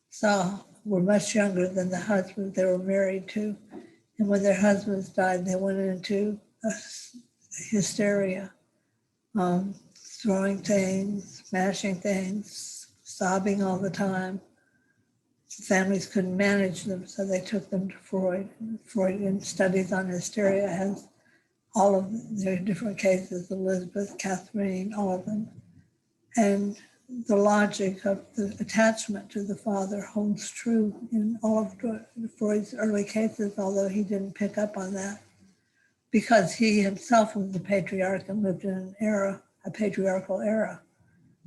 saw were much younger than the husbands they were married to. And when their husbands died, they went into hysteria, throwing things, smashing things, sobbing all the time. Families couldn't manage them, so they took them to Freud. Freudian studies on hysteria has all of their different cases, Elizabeth, Catherine, all of them. And the logic of the attachment to the father holds true in all of Freud's early cases, although he didn't pick up on that because he himself was a patriarch and lived in an era, a patriarchal era.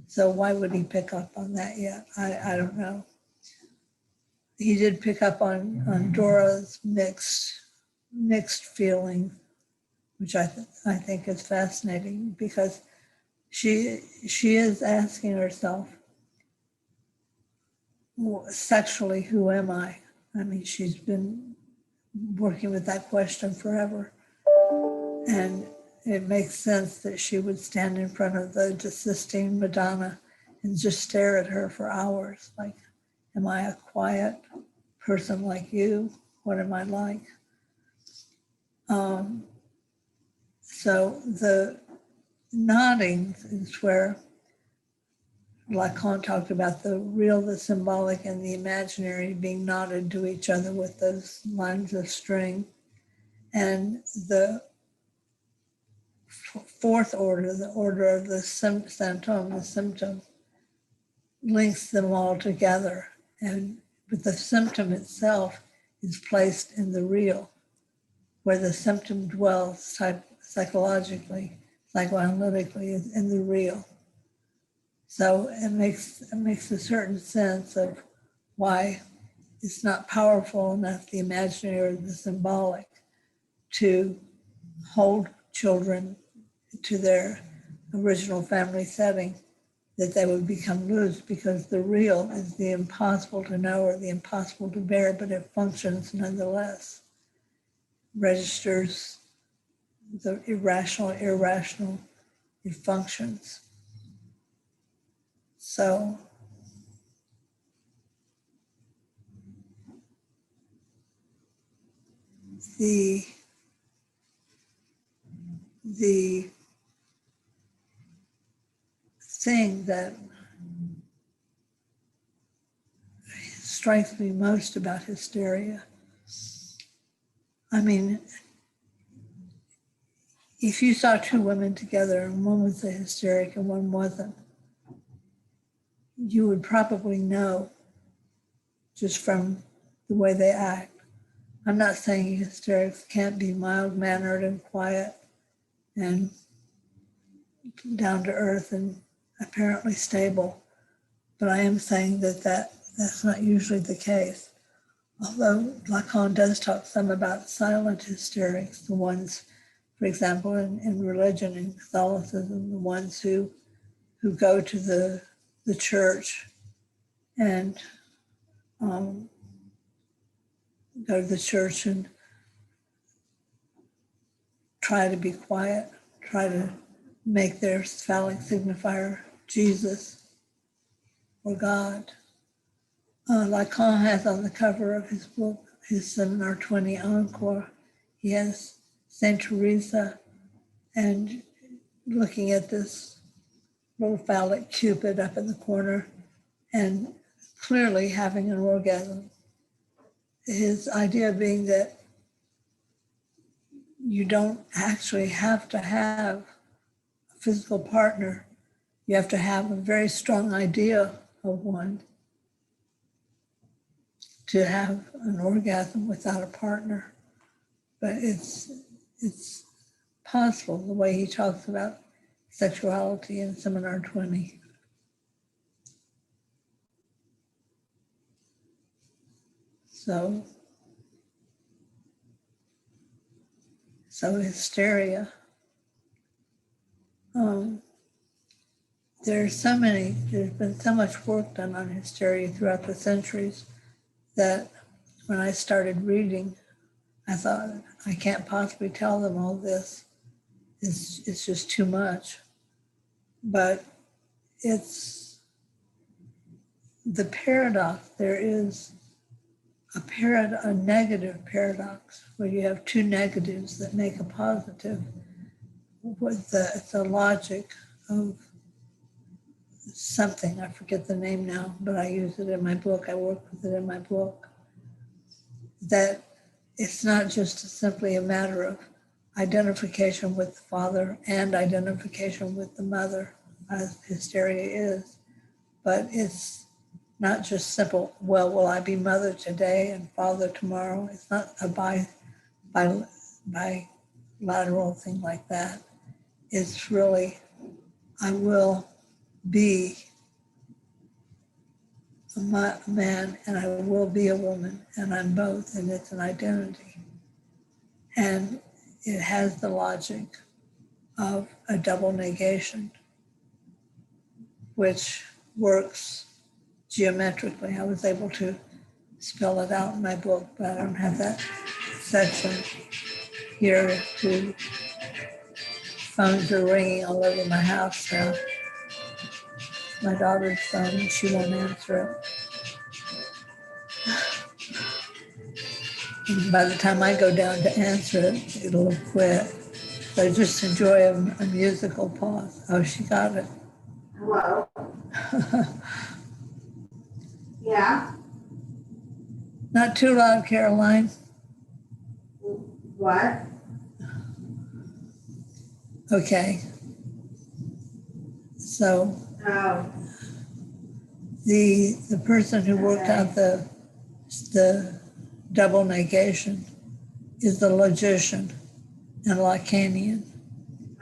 So why would he pick up on that yet? I don't know. He did pick up on Dora's mixed feelings, which I think is fascinating because she is asking herself, sexually, who am I? I mean, she's been working with that question forever. And it makes sense that she would stand in front of the Sistine Madonna and just stare at her for hours. Like, am I a quiet person like you? What am I like? So the nodding is where Lacan talked about the real, the symbolic, and the imaginary being knotted to each other with those lines of string. And the fourth order, the order of the symptom, the symptom, links them all together. But the symptom itself is placed in the real, where the symptom dwells psychologically, psychoanalytically, is in the real. So it makes a certain sense of why it's not powerful enough, the imaginary or the symbolic, to hold children to their original family setting, that they would become loose, because the real is the impossible to know or the impossible to bear, but it functions nonetheless, registers the irrational, it functions. So the thing that strikes me most about hysteria, I mean, if you saw two women together and one was a hysteric and one wasn't, you would probably know just from the way they act. I'm not saying hysterics can't be mild-mannered and quiet and down to earth and apparently stable, but I am saying that that's not usually the case. Although Lacan does talk some about silent hysterics, the ones, for example, in religion and Catholicism, the ones who go to the church and go to the church and try to be quiet, try to make their phallic signifier Jesus or God. Lacan has on the cover of his book, his Seminar 20 Encore, he has Saint Teresa, and looking at this little phallic cupid up in the corner and clearly having an orgasm. His idea being that you don't actually have to have a physical partner. You have to have a very strong idea of one to have an orgasm without a partner. But it's possible, the way he talks about sexuality in Seminar 20. So hysteria. There's been so much work done on hysteria throughout the centuries that when I started reading, I thought, I can't possibly tell them all this. It's just too much. But it's the paradox. There is a negative paradox where you have two negatives that make a positive. It's a logic of something, I forget the name now, but I use it in my book, I work with it in my book, that it's not just simply a matter of identification with the father and identification with the mother, as hysteria is, but it's not just simple, well, will I be mother today and father tomorrow? It's not a bilateral thing like that. It's really, I will be a man and I will be a woman, and I'm both, and it's an identity. And it has the logic of a double negation, which works geometrically. I was able to spell it out in my book, but I don't have that section here. Phones are ringing all over my house now. My daughter's phone, she won't answer it. And by the time I go down to answer it, it'll have quit. So just enjoy a musical pause. Oh, she got it. Hello? Yeah? Not too loud, Caroline. What? Okay. So Oh, the person who worked out the double negation is the logician and Lacanian.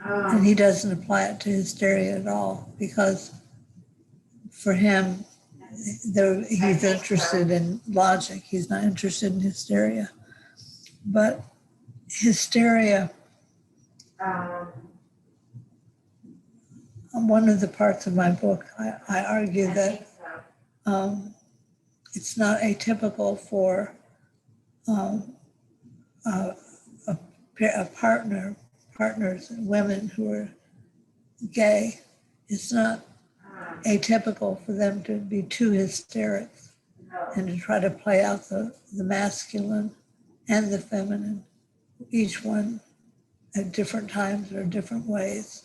And he doesn't apply it to hysteria at all because for him, he's interested in logic. He's not interested in hysteria. But hysteria, one of the parts of my book, I argue that it's not atypical for partners, women who are gay. It's not atypical for them to be too hysteric and to try to play out the masculine and the feminine, each one at different times or different ways.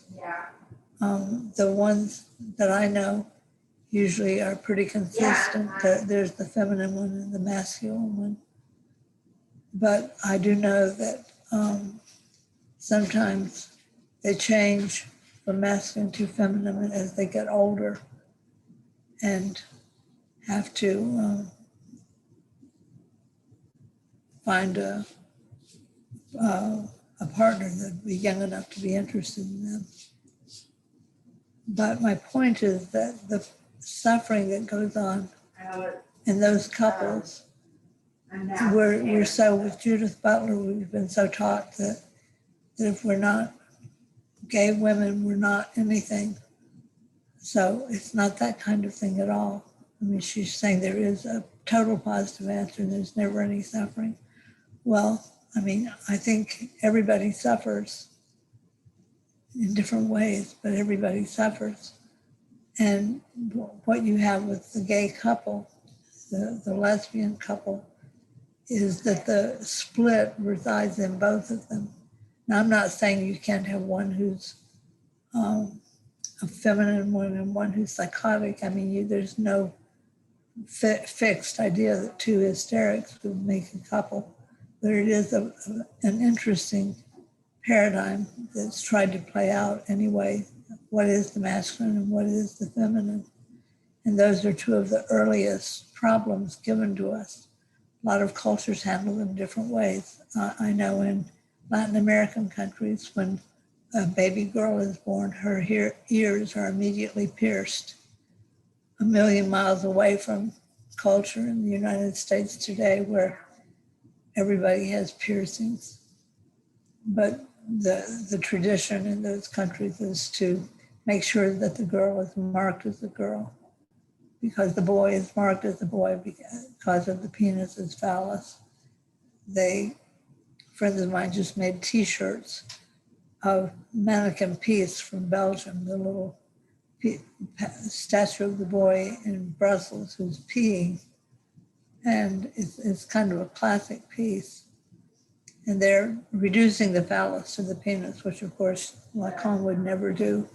The ones that I know usually are pretty consistent. There's the feminine one and the masculine one. But I do know that sometimes they change from masculine to feminine as they get older and have to find a partner that would be young enough to be interested in them. But my point is that the suffering that goes on in those couples, we're so, with Judith Butler, we've been so taught that if we're not gay women, we're not anything. So it's not that kind of thing at all. I mean, she's saying there is a total positive answer and there's never any suffering. Well, I mean, I think everybody suffers in different ways, but everybody suffers. And what you have with the gay couple, the lesbian couple, is that the split resides in both of them. Now, I'm not saying you can't have one who's a feminine one and one who's psychotic. I mean, there's no fixed idea that two hysterics would make a couple, but it is an interesting paradigm that's tried to play out anyway. What is the masculine and what is the feminine? And those are two of the earliest problems given to us. A lot of cultures handle them different ways. I know in Latin American countries, when a baby girl is born, her ears are immediately pierced. A million miles away from culture in the United States today, where everybody has piercings. But the tradition in those countries is to make sure that the girl is marked as a girl, because the boy is marked as a boy because of the penis is phallus. Friends of mine just made T-shirts of mannequin Peace from Belgium, the little statue of the boy in Brussels who's peeing. And it's kind of a classic piece. And they're reducing the phallus to the penis, which of course Lacan would never do.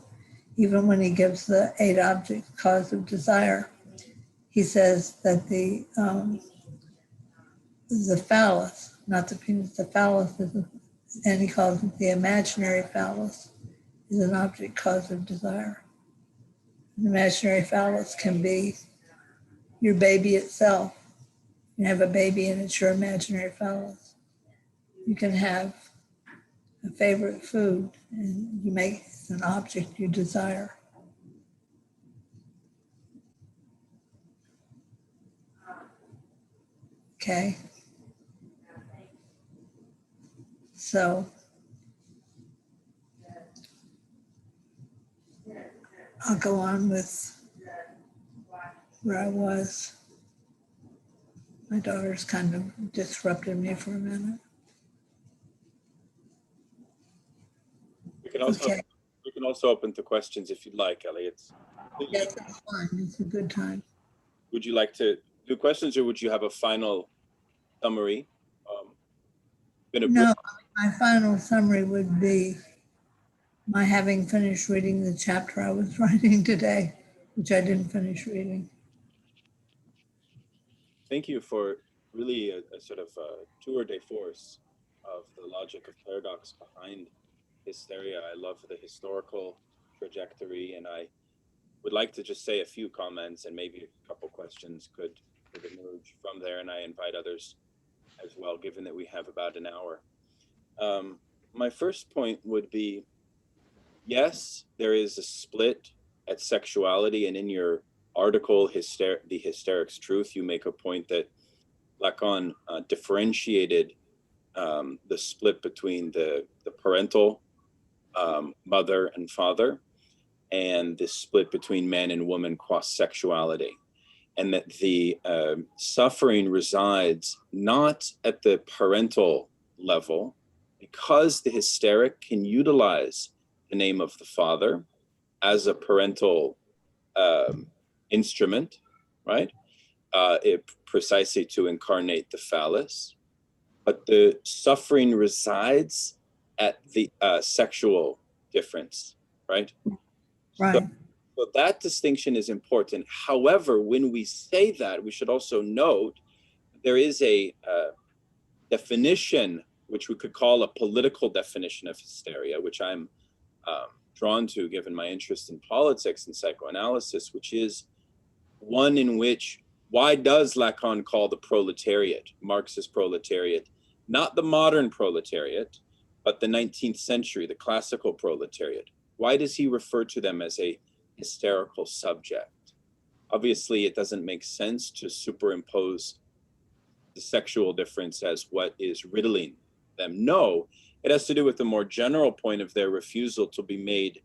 Even when he gives the 8 objects cause of desire, he says that the phallus, not the penis, the phallus is, and he calls it the imaginary phallus, is an object cause of desire. An imaginary phallus can be your baby itself. You have a baby and it's your imaginary phallus. You can have a favorite food and you make an object you desire. Okay. So I'll go on with where I was. My daughter's kind of disrupted me for a minute. We can also Okay. we can also open to questions if you'd like, Ellie. Yes, that's fine. It's a good time. Would you like to do questions, or would you have a final summary? No, my final summary would be my having finished reading the chapter I was writing today, which I didn't finish reading. Thank you for really a sort of tour de force of the logic of paradox behind Hysteria. I love the historical trajectory, and I would like to just say a few comments, and maybe a couple questions could emerge from there, and I invite others as well, given that we have about an hour. My first point would be, yes, there is a split at sexuality, and in your article, The Hysteric's Truth, you make a point that Lacan differentiated the split between the parental mother and father, and the split between man and woman qua sexuality, and that the suffering resides not at the parental level, because the hysteric can utilize the name of the father as a parental instrument, right? Precisely to incarnate the phallus, but the suffering resides at the sexual difference, right? Right. So that distinction is important. However, when we say that, we should also note there is a definition, which we could call a political definition of hysteria, which I'm drawn to given my interest in politics and psychoanalysis, which is one in which, why does Lacan call the proletariat, Marxist proletariat, not the modern proletariat, but the 19th century, the classical proletariat? Why does he refer to them as a hysterical subject? Obviously, it doesn't make sense to superimpose the sexual difference as what is riddling them. No, it has to do with the more general point of their refusal to be made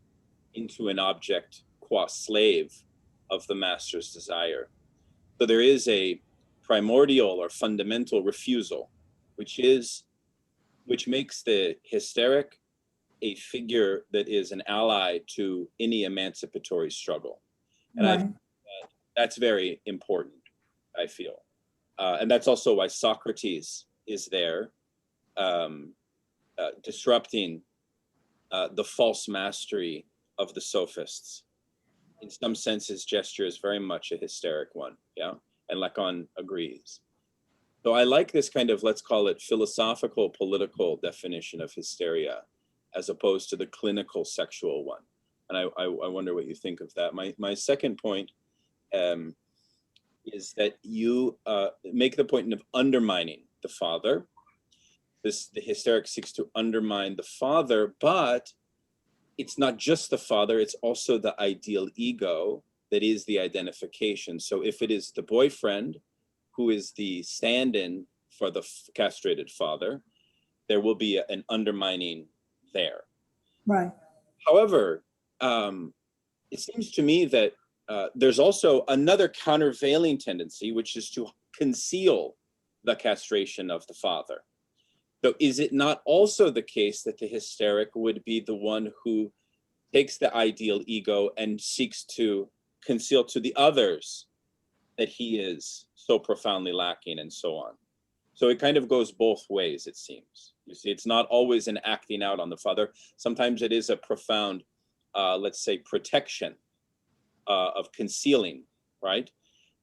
into an object qua slave of the master's desire. So there is a primordial or fundamental refusal, which makes the hysteric a figure that is an ally to any emancipatory struggle. And Right. that's very important, I feel. And that's also why Socrates is there, disrupting the false mastery of the sophists. In some sense, his gesture is very much a hysteric one, yeah? And Lacan agrees. So I like this kind of, let's call it philosophical, political definition of hysteria, as opposed to the clinical sexual one. And I wonder what you think of that. My second point is that you make the point of undermining the father. The hysteric seeks to undermine the father, but it's not just the father, it's also the ideal ego that is the identification. So if it is the boyfriend who is the stand-in for the castrated father, there will be an undermining there. Right. However, it seems to me that there's also another countervailing tendency, which is to conceal the castration of the father. So is it not also the case that the hysteric would be the one who takes the ideal ego and seeks to conceal to the others that he is so profoundly lacking and so on? So it kind of goes both ways, it seems. You see, it's not always an acting out on the father. Sometimes it is a profound, let's say, protection of concealing, right?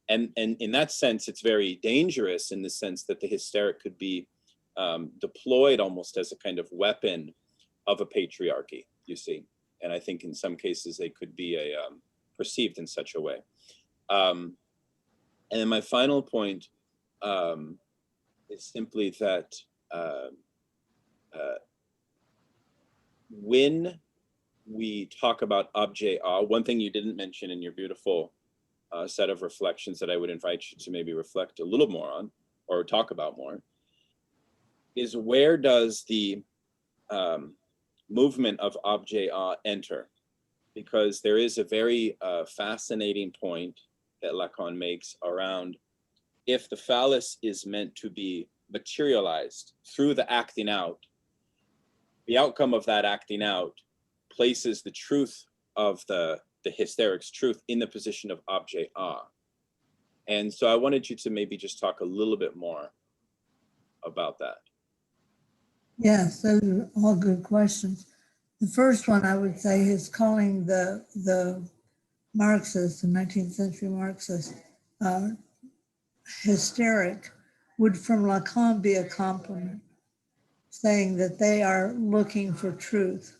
And in that sense, it's very dangerous in the sense that the hysteric could be deployed almost as a kind of weapon of a patriarchy, you see. And I think in some cases they could be perceived in such a way. And then my final point is simply that when we talk about objet A, one thing you didn't mention in your beautiful set of reflections that I would invite you to maybe reflect a little more on or talk about more, is where does the movement of objet A enter? Because there is a very fascinating point that Lacan makes around if the phallus is meant to be materialized through the acting out, the outcome of that acting out places the truth of the hysteric's truth in the position of objet A. And so I wanted you to maybe just talk a little bit more about that. Yes, those are all good questions. The first one I would say is calling the Marxists, the 19th century Marxists, hysteric would from Lacan be a compliment, saying that they are looking for truth.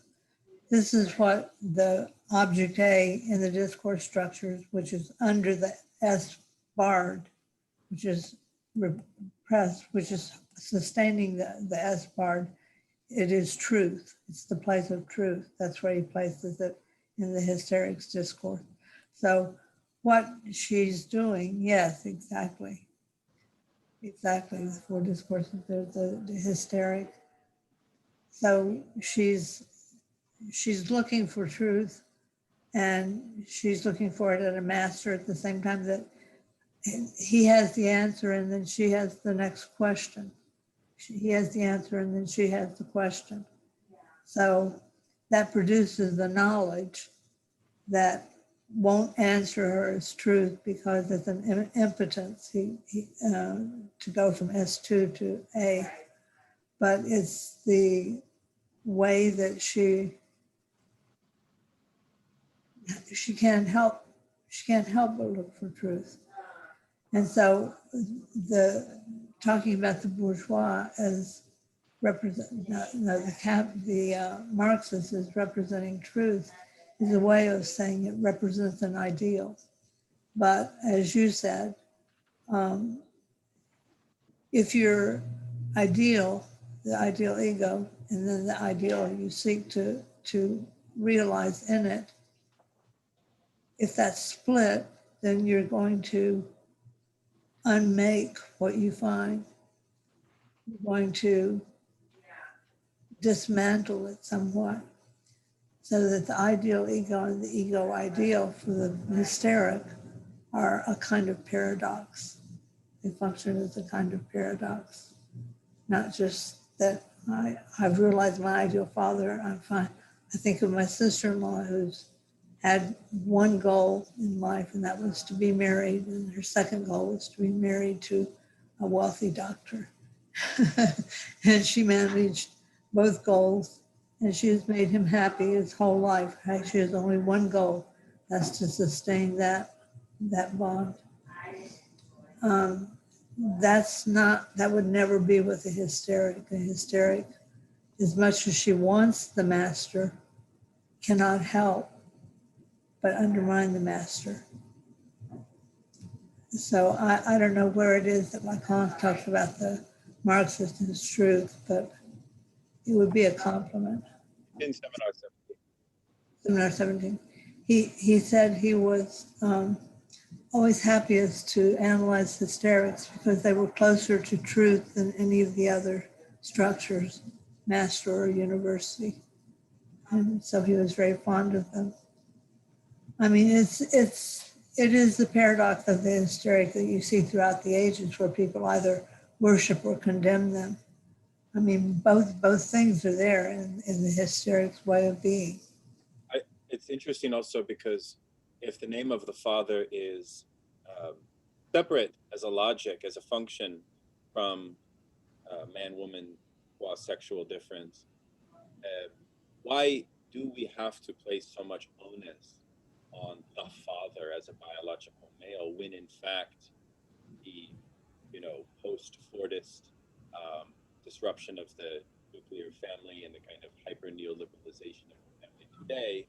this is what the object A in the discourse structures, which is under the S barred, which is repressed, which is sustaining the S barred. It is truth. It's the place of truth. That's where he places it in the hysterics discourse. So what she's doing, yes, exactly. Exactly, the four discourses, there's the hysteric. So she's looking for truth, and she's looking for it at a master at the same time that he has the answer, and then she has the next question. He has the answer, and then she has the question. So that produces the knowledge that won't answer her as truth because it's an impotence to go from S2 to A. But it's the way that she can't help but look for truth. And so the talking about the bourgeois as the Marxist is representing truth is a way of saying it represents an ideal. But as you said, if your ideal, the ideal ego, and then the ideal you seek to realize in it, if that's split, then you're going to unmake what you find. You're going to dismantle it somewhat, so that the ideal ego and the ego ideal for the hysteric are a kind of paradox. They function as a kind of paradox, not just that I've realized my ideal father, I'm fine. I think of my sister-in-law who's had one goal in life, and that was to be married, and her second goal was to be married to a wealthy doctor. And she managed both goals, and she has made him happy his whole life. She has only one goal, that's to sustain that bond. That would never be with a hysteric. A hysteric, as much as she wants the master, cannot help but undermine the master. So I don't know where it is that Lacan talks about the Marxist as truth, but it would be a compliment. In seminar 17. Seminar 17. He said he was always happiest to analyze hysterics because they were closer to truth than any of the other structures, master or university. And so he was very fond of them. I mean, it is the paradox of the hysteric that you see throughout the ages, where people either worship or condemn them. I mean, both things are there in the hysteric's way of being. It's interesting also because if the name of the father is separate as a logic, as a function from man-woman qua sexual difference, why do we have to place so much onus on the father as a biological male when in fact the post-Fordist disruption of the nuclear family and the kind of hyper-neoliberalization of the family today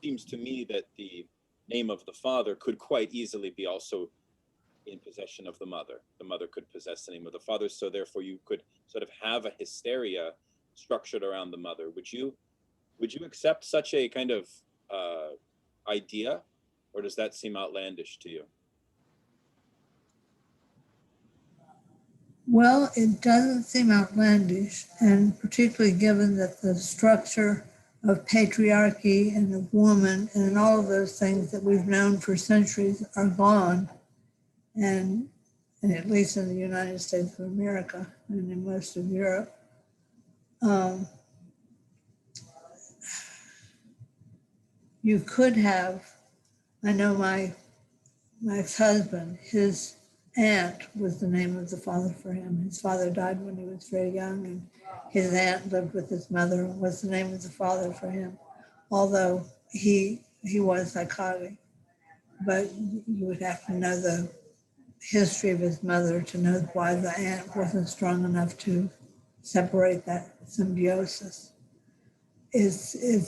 seems to me that the name of the father could quite easily be also in possession of the mother. The mother could possess the name of the father, so therefore you could sort of have a hysteria structured around the mother. Would you accept such a kind of idea, or does that seem outlandish to you? Well, it doesn't seem outlandish, and particularly given that the structure of patriarchy and of woman and all of those things that we've known for centuries are gone, and at least in the United States of America and in most of Europe. You could have, I know my ex-husband, his aunt was the name of the father for him. His father died when he was very young, and his aunt lived with his mother and was the name of the father for him, although he was psychotic. But you would have to know the history of his mother to know why the aunt wasn't strong enough to separate that symbiosis. he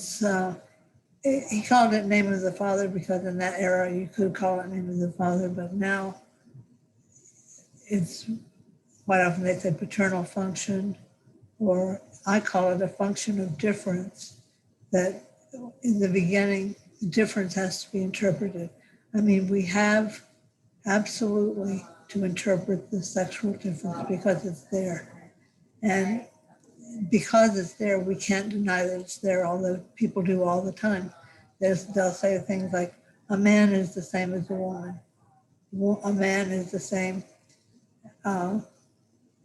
called it name of the father because in that era you could call it name of the father, but now it's quite often they say paternal function, or I call it a function of difference, that in the beginning, the difference has to be interpreted. I mean, we have absolutely to interpret the sexual difference because it's there. And because it's there, we can't deny that it's there, although people do all the time. They'll say things like, a man is the same as a woman. A man is the same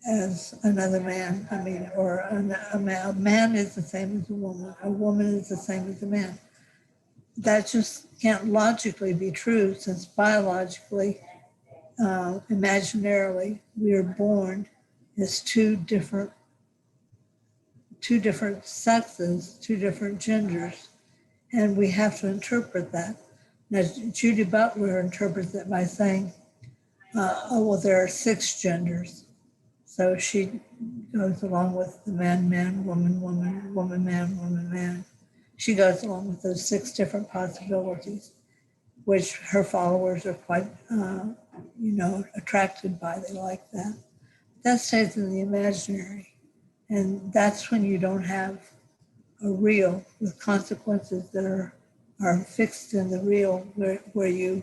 as another man. I mean, or a man is the same as a woman is the same as a man. That just can't logically be true, since biologically, imaginarily, we are born as two different sexes, two different genders, and we have to interpret that. Now, Judy Butler interprets it by saying, oh, well, there are 6 genders. So she goes along with the man, man, woman, woman, woman, man, woman, man. She goes along with those 6 different possibilities, which her followers are quite, attracted by. They like that. That stays in the imaginary. And that's when you don't have a real with consequences that are fixed in the real, where you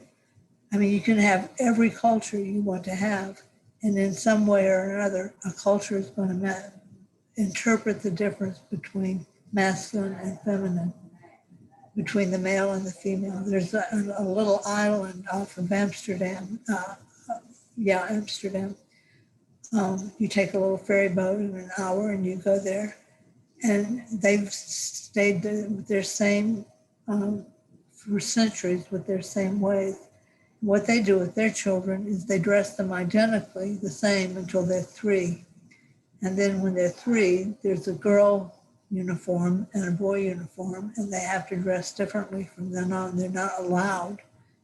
can have every culture you want to have, and in some way or another, a culture is going to interpret the difference between masculine and feminine, between the male and the female. There's a little island off of Amsterdam. Amsterdam. You take a little ferry boat in an hour and you go there. And they've stayed with their same, for centuries, with their same ways. What they do with their children is they dress them identically the same until they're 3. And then when they're 3, there's a girl uniform and a boy uniform, and they have to dress differently from then on. They're not allowed.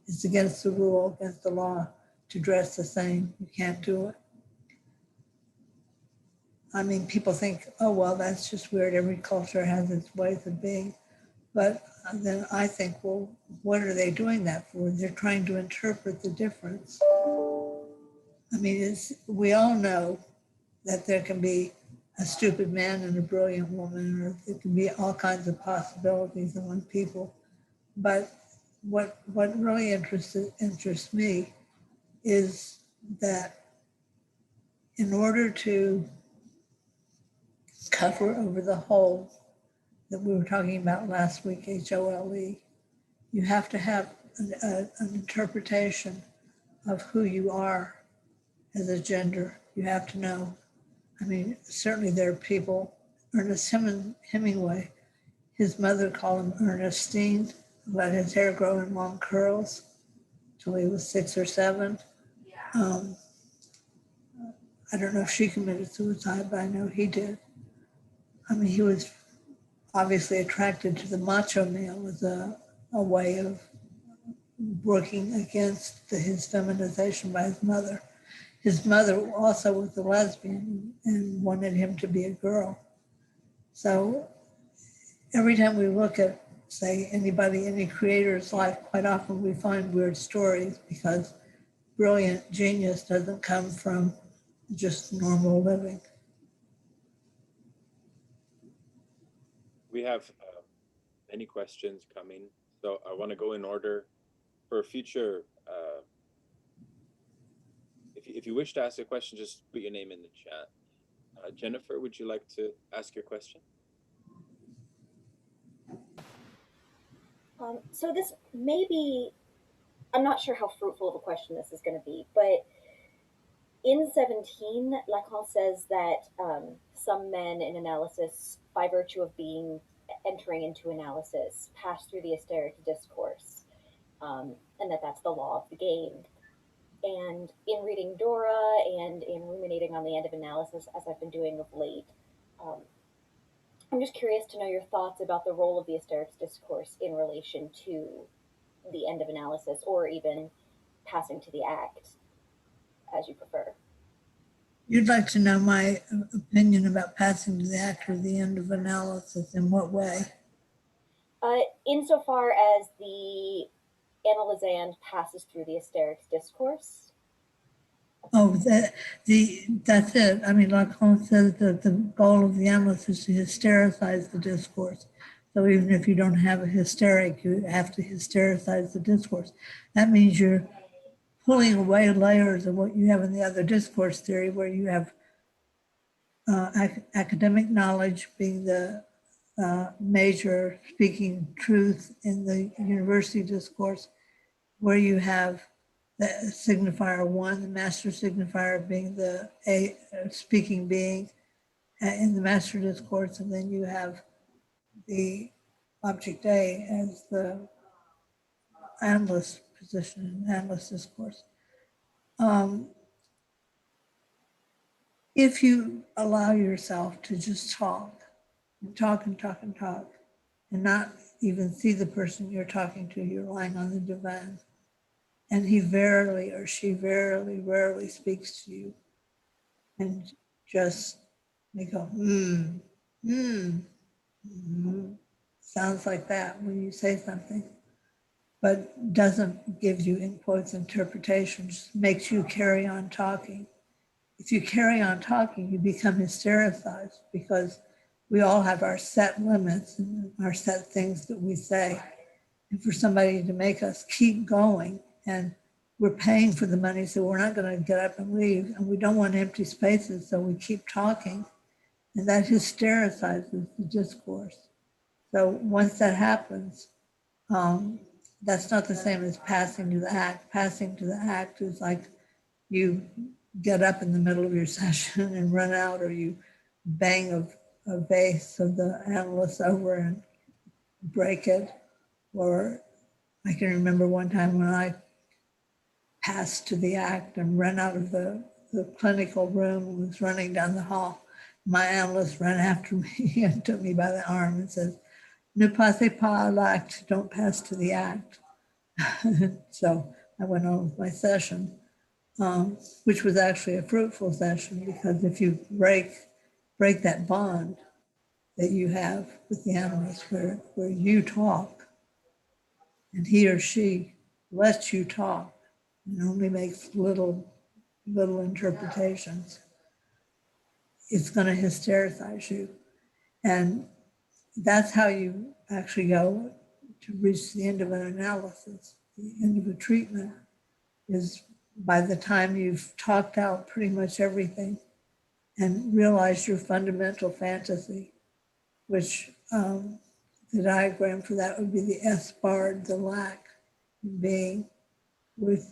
It's against the rule, against the law, to dress the same. You can't do it. I mean, people think, oh, well, that's just weird. Every culture has its ways of being. But then I think, well, what are they doing that for? They're trying to interpret the difference. I mean, we all know that there can be a stupid man and a brilliant woman, or there can be all kinds of possibilities among people. But what really interests me is that in order to cover over the hole that we were talking about last week, HOLE, you have to have an interpretation of who you are as a gender. You have to know. I mean, certainly there are people, Ernest Hemingway, his mother called him Ernestine, let his hair grow in long curls till he was 6 or 7. I don't know if she committed suicide, but I know he did. I mean, he was obviously attracted to the macho male as a way of working against his feminization by his mother. His mother also was a lesbian and wanted him to be a girl. So every time we look at, say, any creator's life, quite often we find weird stories, because brilliant genius doesn't come from just normal living. We have many questions coming, so I want to go in order for future. If you wish to ask a question, just put your name in the chat. Jennifer, would you like to ask your question? So this may be, I'm not sure how fruitful of a question this is going to be, but in 17, Lacan says that some men in analysis, by virtue of entering into analysis, pass through the hysteric discourse, and that's the law of the game. And in reading Dora and in ruminating on the end of analysis, as I've been doing of late, I'm just curious to know your thoughts about the role of the hysteric discourse in relation to the end of analysis, or even passing to the act, as you prefer. You'd like to know my opinion about passing to the act or the end of analysis, in what way? Insofar as the analysand passes through the hysteric discourse. Oh, that's it. I mean, Lacan says that the goal of the analyst is to hystericize the discourse. So even if you don't have a hysteric, you have to hystericize the discourse. That means you're pulling away layers of what you have in the other discourse theory, where you have academic knowledge being the major speaking truth in the university discourse, where you have the signifier one, the master signifier being the speaking being in the master discourse, and then you have the object A as the analyst position, analyst discourse. If you allow yourself to just talk and talk and talk and talk, and not even see the person you're talking to, you're lying on the divan, and he verily or she verily, rarely speaks to you, and just they go, sounds like that when you say something, but doesn't give you, in quotes, interpretation, just makes you carry on talking. If you carry on talking, you become hystericized, because we all have our set limits and our set things that we say. And for somebody to make us keep going, and we're paying for the money, so we're not going to get up and leave, and we don't want empty spaces, so we keep talking, and that hystericizes the discourse. So once that happens, that's not the same as passing to the act. Passing to the act is like you get up in the middle of your session and run out, or you bang a vase of the analyst over and break it. Or I can remember one time when I passed to the act and ran out of the clinical room and was running down the hall. My analyst ran after me and took me by the arm and said, "Ne passez pas à l'acte, don't pass to the act." So I went on with my session, which was actually a fruitful session, because if you break that bond that you have with the analyst, where you talk and he or she lets you talk and only makes little interpretations, it's going to hystericize you. And that's how you actually go to reach the end of an analysis. The end of a treatment is by the time you've talked out pretty much everything and realized your fundamental fantasy, which the diagram for that would be the S bar, the lack in being, with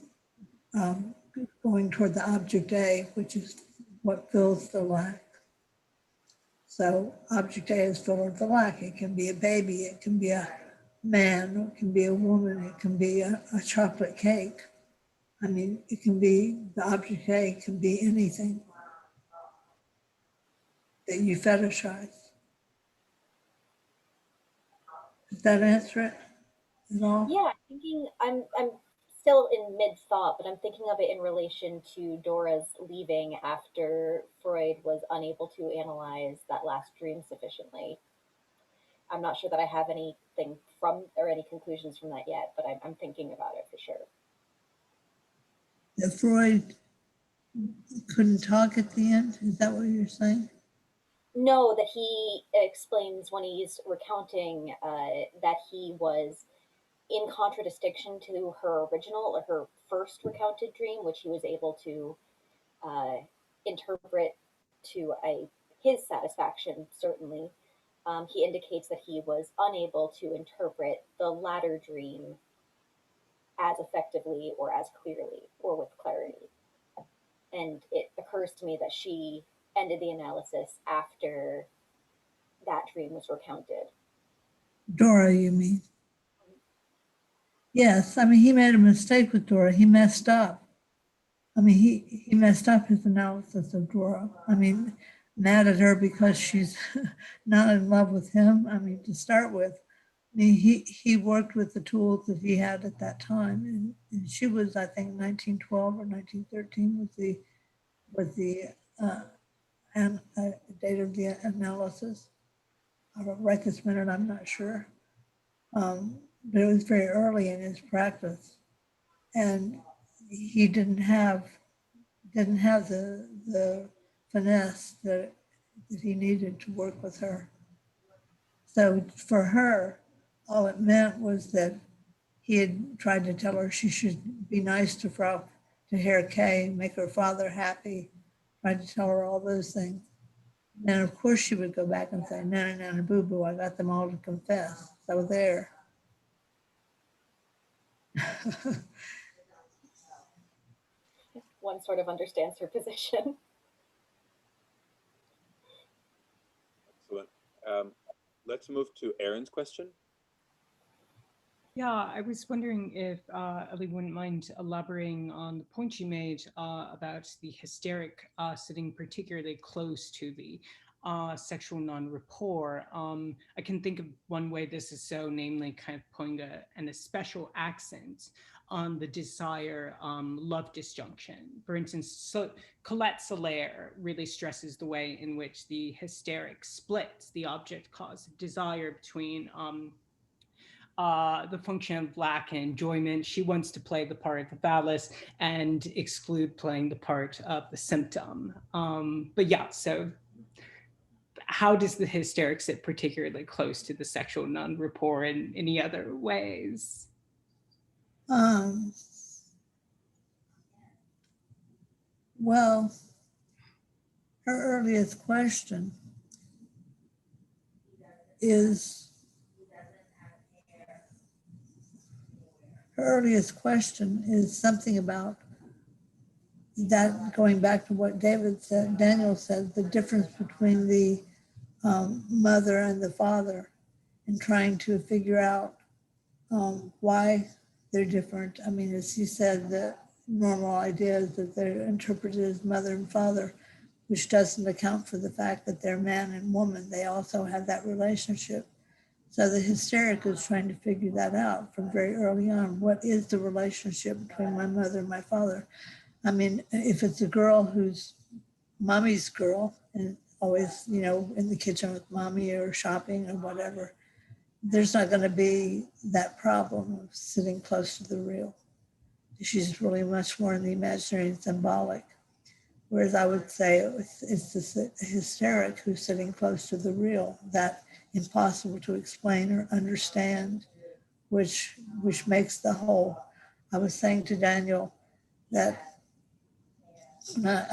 going toward the object A, which is what fills the lack. So object A is filled with the lack. It can be a baby, it can be a man, it can be a woman, it can be a chocolate cake. I mean, it can be, the object A can be anything that you fetishize. Does that answer it at all? Yeah, I'm still in mid thought, but I'm thinking of it in relation to Dora's leaving after Freud was unable to analyze that last dream sufficiently. I'm not sure that I have anything from or any conclusions from that yet, but I'm thinking about it for sure. That Freud couldn't talk at the end? Is that what you're saying? No, that he explains when he's recounting that he was in contradistinction to her original or her first recounted dream, which he was able to interpret to his satisfaction, certainly. He indicates that he was unable to interpret the latter dream as effectively or as clearly or with clarity. And it occurs to me that she ended the analysis after that dream was recounted. Dora, you mean? Yes, I mean, he made a mistake with Dora. He messed up. I mean, he messed up his analysis of Dora. I mean, mad at her because she's not in love with him. I mean, to start with, I mean, he worked with the tools that he had at that time, and she was, I think, 1912 or 1913 was the date of the analysis. Right this minute, I'm not sure. But it was very early in his practice, and he didn't have the finesse that he needed to work with her. So for her, all it meant was that he had tried to tell her she should be nice to Herr K, make her father happy, tried to tell her all those things. And of course she would go back and say, "Nana, nana, boo, boo, I got them all to confess." So there. One sort of understands her position. Excellent. Let's move to Aaron's question. Yeah, I was wondering if Ellie wouldn't mind elaborating on the point you made about the hysteric sitting particularly close to the sexual non-rapport. I can think of one way this is so, namely kind of putting an special accent on the desire love disjunction. For instance, Colette Solaire really stresses the way in which the hysteric splits the object cause of desire between the function of lack and enjoyment. She wants to play the part of the phallus and exclude playing the part of the symptom. But yeah, so how does the hysteric sit particularly close to the sexual non-rapport in any other ways? Well, her earliest question is something about that, going back to what Daniel said, the difference between the mother and the father, and trying to figure out why they're different. I mean, as he said, the normal idea is that they're interpreted as mother and father, which doesn't account for the fact that they're man and woman. They also have that relationship. So the hysteric is trying to figure that out from very early on. What is the relationship between my mother and my father? I mean, if it's a girl who's mommy's girl and always, in the kitchen with mommy or shopping or whatever, there's not going to be that problem of sitting close to the real. She's really much more in the imaginary and symbolic. Whereas I would say it's the hysteric who's sitting close to the real, that impossible to explain or understand, which makes the whole. I was saying to Daniel that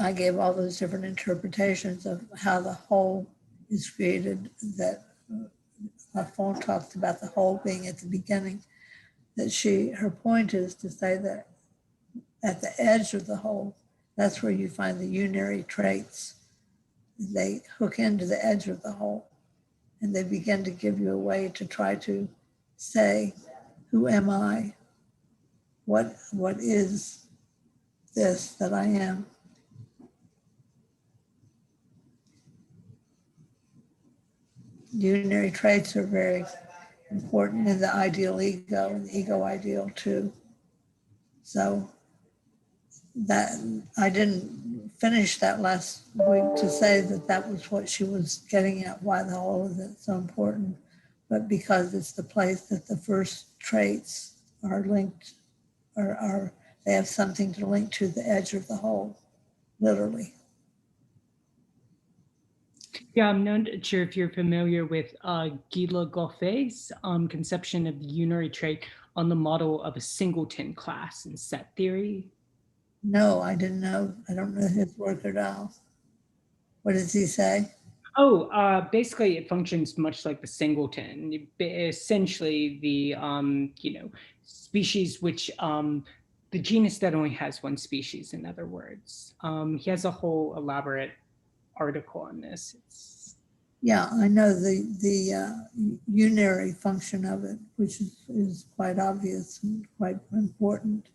I gave all those different interpretations of how the whole is created, that my phone talks about the whole being at the beginning, that her point is to say that at the edge of the whole, that's where you find the unary traits. They hook into the edge of the whole, and they begin to give you a way to try to say, who am I? What is this that I am? Unary traits are very important in the ideal ego and the ego ideal too. So that I didn't finish that last week to say that was what she was getting at, why the whole is so important, but because it's the place that the first traits are linked, or they have something to link to the edge of the whole, literally. Yeah, I'm not sure if you're familiar with Gila Goffey's conception of the unary trait on the model of a singleton class in set theory. No, I didn't know. I don't know his work at all. What does he say? Oh, basically it functions much like the singleton. Essentially the, species which, the genus that only has one species, in other words. He has a whole elaborate article on this. Yeah, I know the unary function of it, which is quite obvious and quite important,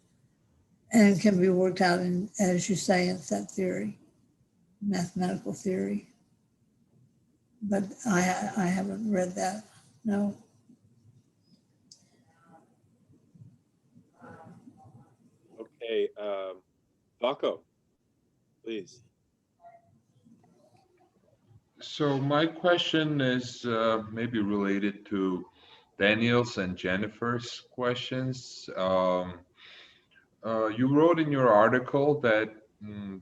and can be worked out in, as you say, in set theory, mathematical theory. But I haven't read that. No. Okay, Baco, please. So my question is maybe related to Daniel's and Jennifer's questions. You wrote in your article that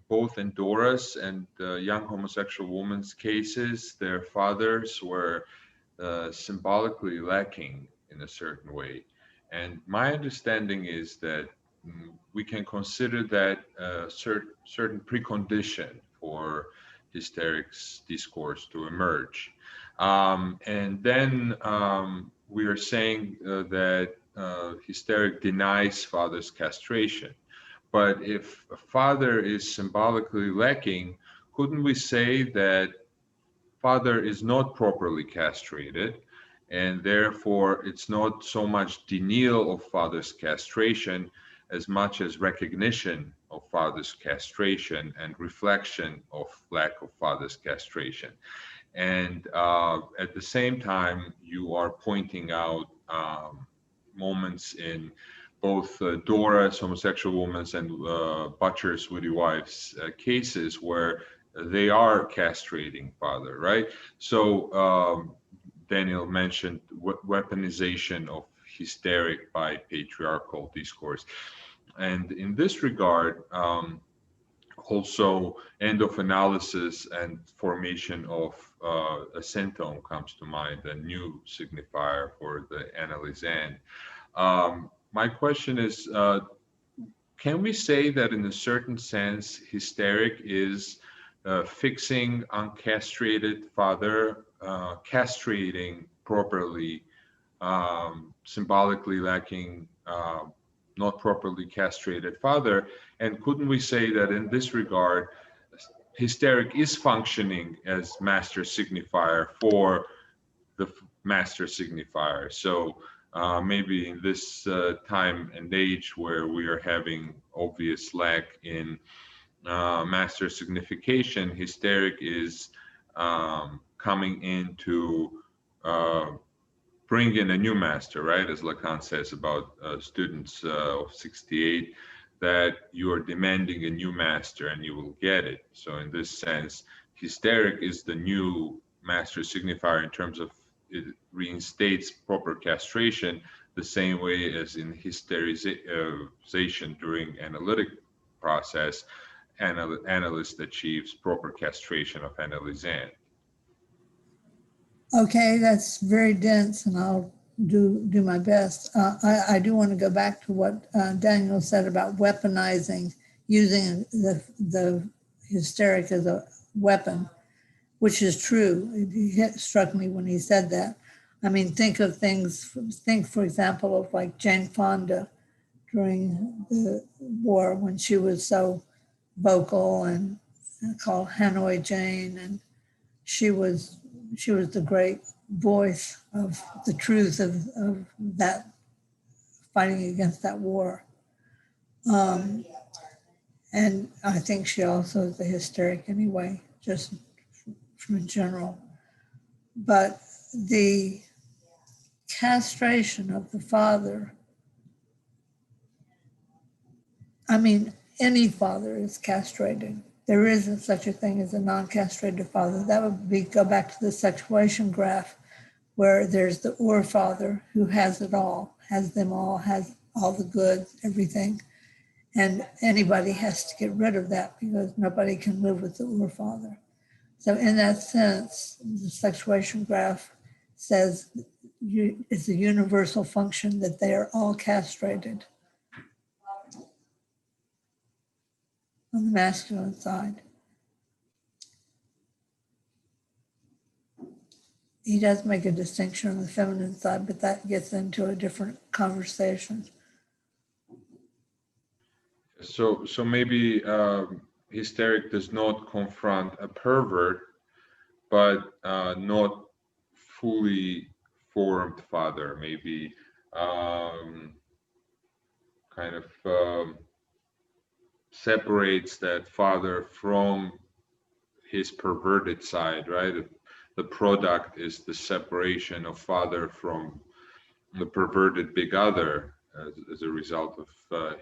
both in Dora's and young homosexual woman's cases, their fathers were symbolically lacking in a certain way. And my understanding is that we can consider that a certain precondition for hysterics discourse to emerge. And then we are saying that hysteric denies father's castration. But if a father is symbolically lacking, couldn't we say that father is not properly castrated, and therefore it's not so much denial of father's castration as much as recognition of father's castration and reflection of lack of father's castration? And at the same time, you are pointing out moments in both Dora's homosexual woman's and Butcher's witty wife's cases where they are castrating father, right? So Daniel mentioned weaponization of hysteric by patriarchal discourse. And in this regard, also end of analysis and formation of a symptom comes to mind, a new signifier for the analysand. My question is, can we say that in a certain sense, hysteric is fixing uncastrated father, castrating properly, symbolically lacking, not properly castrated father? And couldn't we say that in this regard, hysteric is functioning as master signifier for the master signifier? So maybe in this time and age where we are having obvious lack in master signification, hysteric is coming in to bring in a new master, right? As Lacan says about students of 68, that you are demanding a new master and you will get it. So in this sense, hysteric is the new master signifier in terms of it reinstates proper castration the same way as in hysterization during analytic process, analyst achieves proper castration of analysand. Okay, that's very dense, and I'll do my best. I do want to go back to what Daniel said about weaponizing, using the hysteric as a weapon, which is true. It struck me when he said that. I mean, think, for example, of like Jane Fonda during the war when she was so vocal and called Hanoi Jane, and she was the great voice of the truth of that, fighting against that war. And I think she also is a hysteric anyway, just from in general. But the castration of the father, I mean, any father is castrated. There isn't such a thing as a non-castrated father. That would go back to the sexuation graph, where there's the Ur father who has it all, has them all, has all the goods, everything. And anybody has to get rid of that because nobody can live with the Ur father. So in that sense, the sexuation graph says it's a universal function that they are all castrated on the masculine side. He does make a distinction on the feminine side, but that gets into a different conversation. So maybe hysteric does not confront a pervert, but not fully formed father, maybe kind of separates that father from his perverted side, right? The product is the separation of father from the perverted big other. As a result of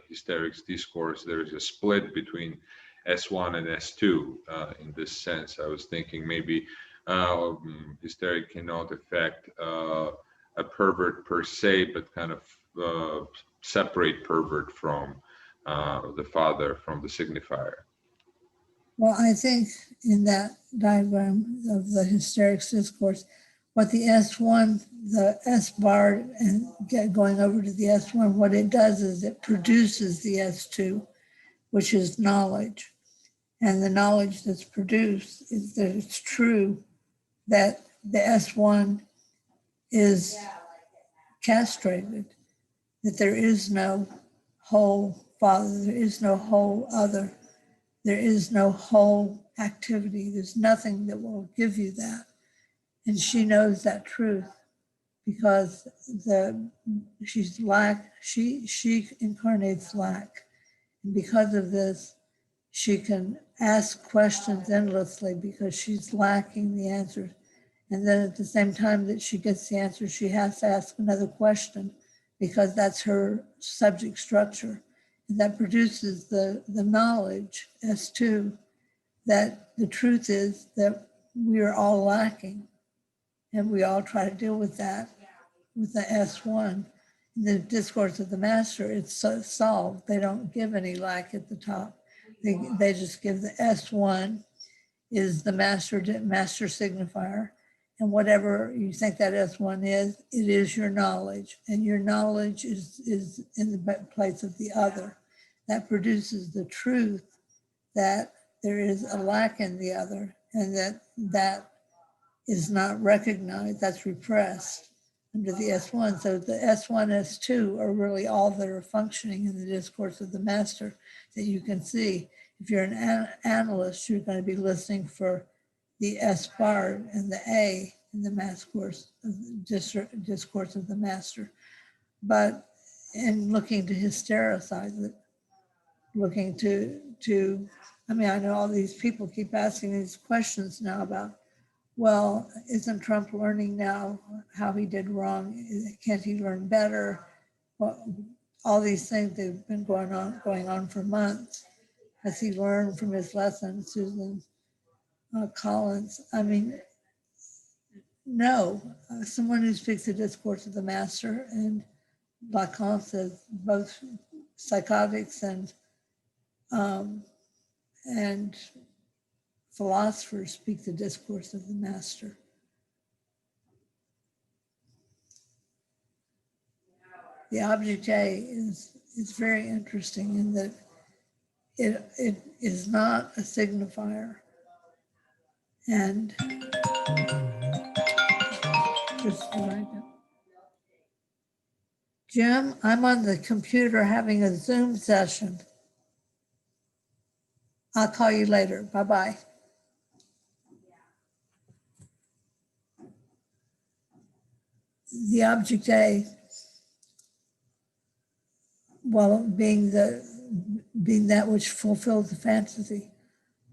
hysterics discourse, there is a split between S1 and S2 in this sense. I was thinking maybe hysteric cannot affect a pervert per se, but kind of separate pervert from the father, from the signifier. Well, I think in that diagram of the hysterics discourse, what the S1, the S bar, and going over to the S1, what it does is it produces the S2, which is knowledge. And the knowledge that's produced is that it's true that the S1 is castrated, that there is no whole father, there is no whole other, there is no whole activity, there's nothing that will give you that. And she knows that truth because she incarnates lack. And because of this, she can ask questions endlessly because she's lacking the answers. And then at the same time that she gets the answer, she has to ask another question because that's her subject structure. And that produces the knowledge, S2, that the truth is that we are all lacking. And we all try to deal with that with the S1. In the discourse of the master, it's solved. They don't give any lack at the top. They just give the S1 is the master signifier. And whatever you think that S1 is, it is your knowledge. And your knowledge is in the place of the other. That produces the truth that there is a lack in the other and that is not recognized, that's repressed under the S1. So the S1, S2 are really all that are functioning in the discourse of the master that you can see. If you're an analyst, you're going to be listening for the S bar and the A in the discourse of the master. But in looking to hystericize it, looking to, I mean, I know all these people keep asking these questions now about, well, isn't Trump learning now how he did wrong? Can't he learn better? Well, all these things that have been going on for months. Has he learned from his lessons, Susan Collins? I mean, no. Someone who speaks the discourse of the master, and Lacan says both psychotics and philosophers speak the discourse of the master. The object A is very interesting in that it is not a signifier. And just Jim, I'm on the computer having a Zoom session. I'll call you later. Bye-bye. The object A, well, being that which fulfills the fantasy.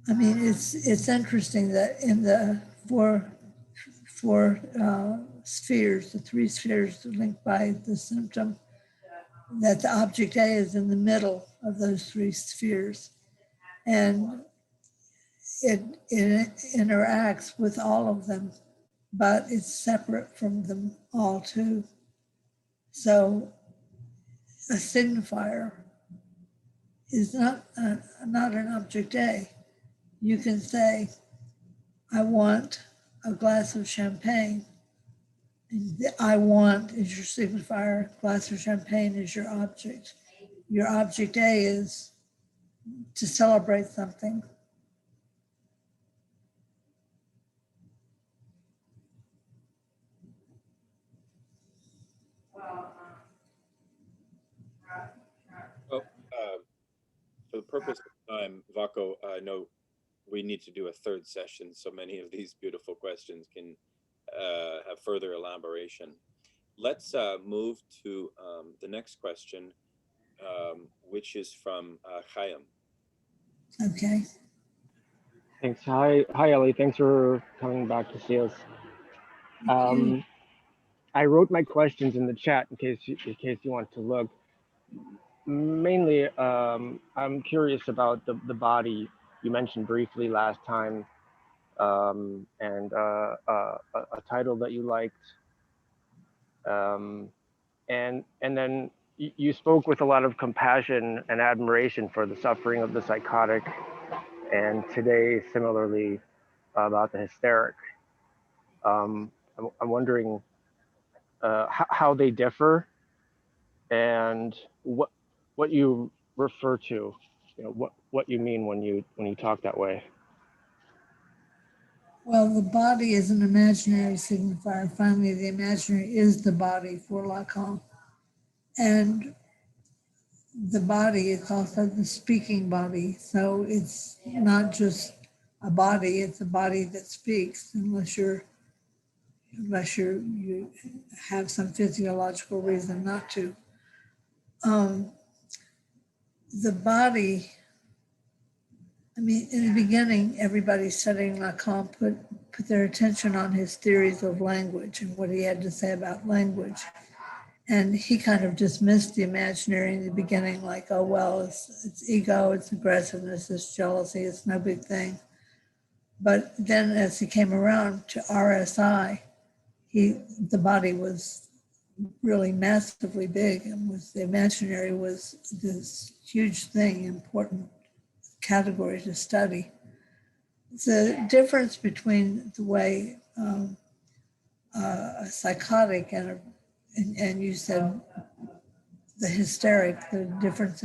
I mean, it's interesting that in the four spheres, the three spheres linked by the symptom, that the object A is in the middle of those three spheres. And it interacts with all of them, but it's separate from them all too. So a signifier is not an object A. You can say, I want a glass of champagne. And the I want is your signifier, glass of champagne is your object. Your object A is to celebrate something. Well, for the purpose of time, Vaco, I know we need to do a third session, so many of these beautiful questions can have further elaboration. Let's move to the next question, which is from Chaim. Okay. Thanks. Hi, Ellie. Thanks for coming back to see us. I wrote my questions in the chat in case you want to look. Mainly, I'm curious about the body you mentioned briefly last time, and a title that you liked. And then you spoke with a lot of compassion and admiration for the suffering of the psychotic, and today similarly about the hysteric. I'm wondering how they differ, and what you refer to, what you mean when you talk that way. Well, the body is an imaginary signifier. Finally, the imaginary is the body for Lacan. And the body is also the speaking body. So it's not just a body, it's a body that speaks, unless you have some physiological reason not to. The body, I mean, in the beginning, everybody studying Lacan put their attention on his theories of language and what he had to say about language. And he kind of dismissed the imaginary in the beginning, like, oh, well, it's ego, it's aggressiveness, it's jealousy, it's no big thing. But then as he came around to RSI, the body was really massively big, and the imaginary was this huge thing, important category to study. The difference between the way a psychotic and you said the hysteric, the difference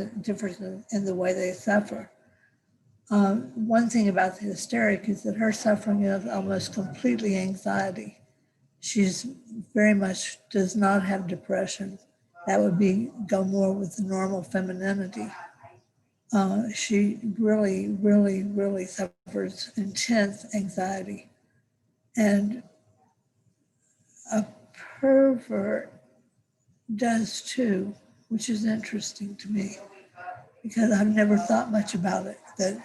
in the way they suffer. One thing about the hysteric is that her suffering is almost completely anxiety. She's very much does not have depression. That would go more with the normal femininity. She really, really, really suffers intense anxiety. And a pervert does too, which is interesting to me because I've never thought much about it, that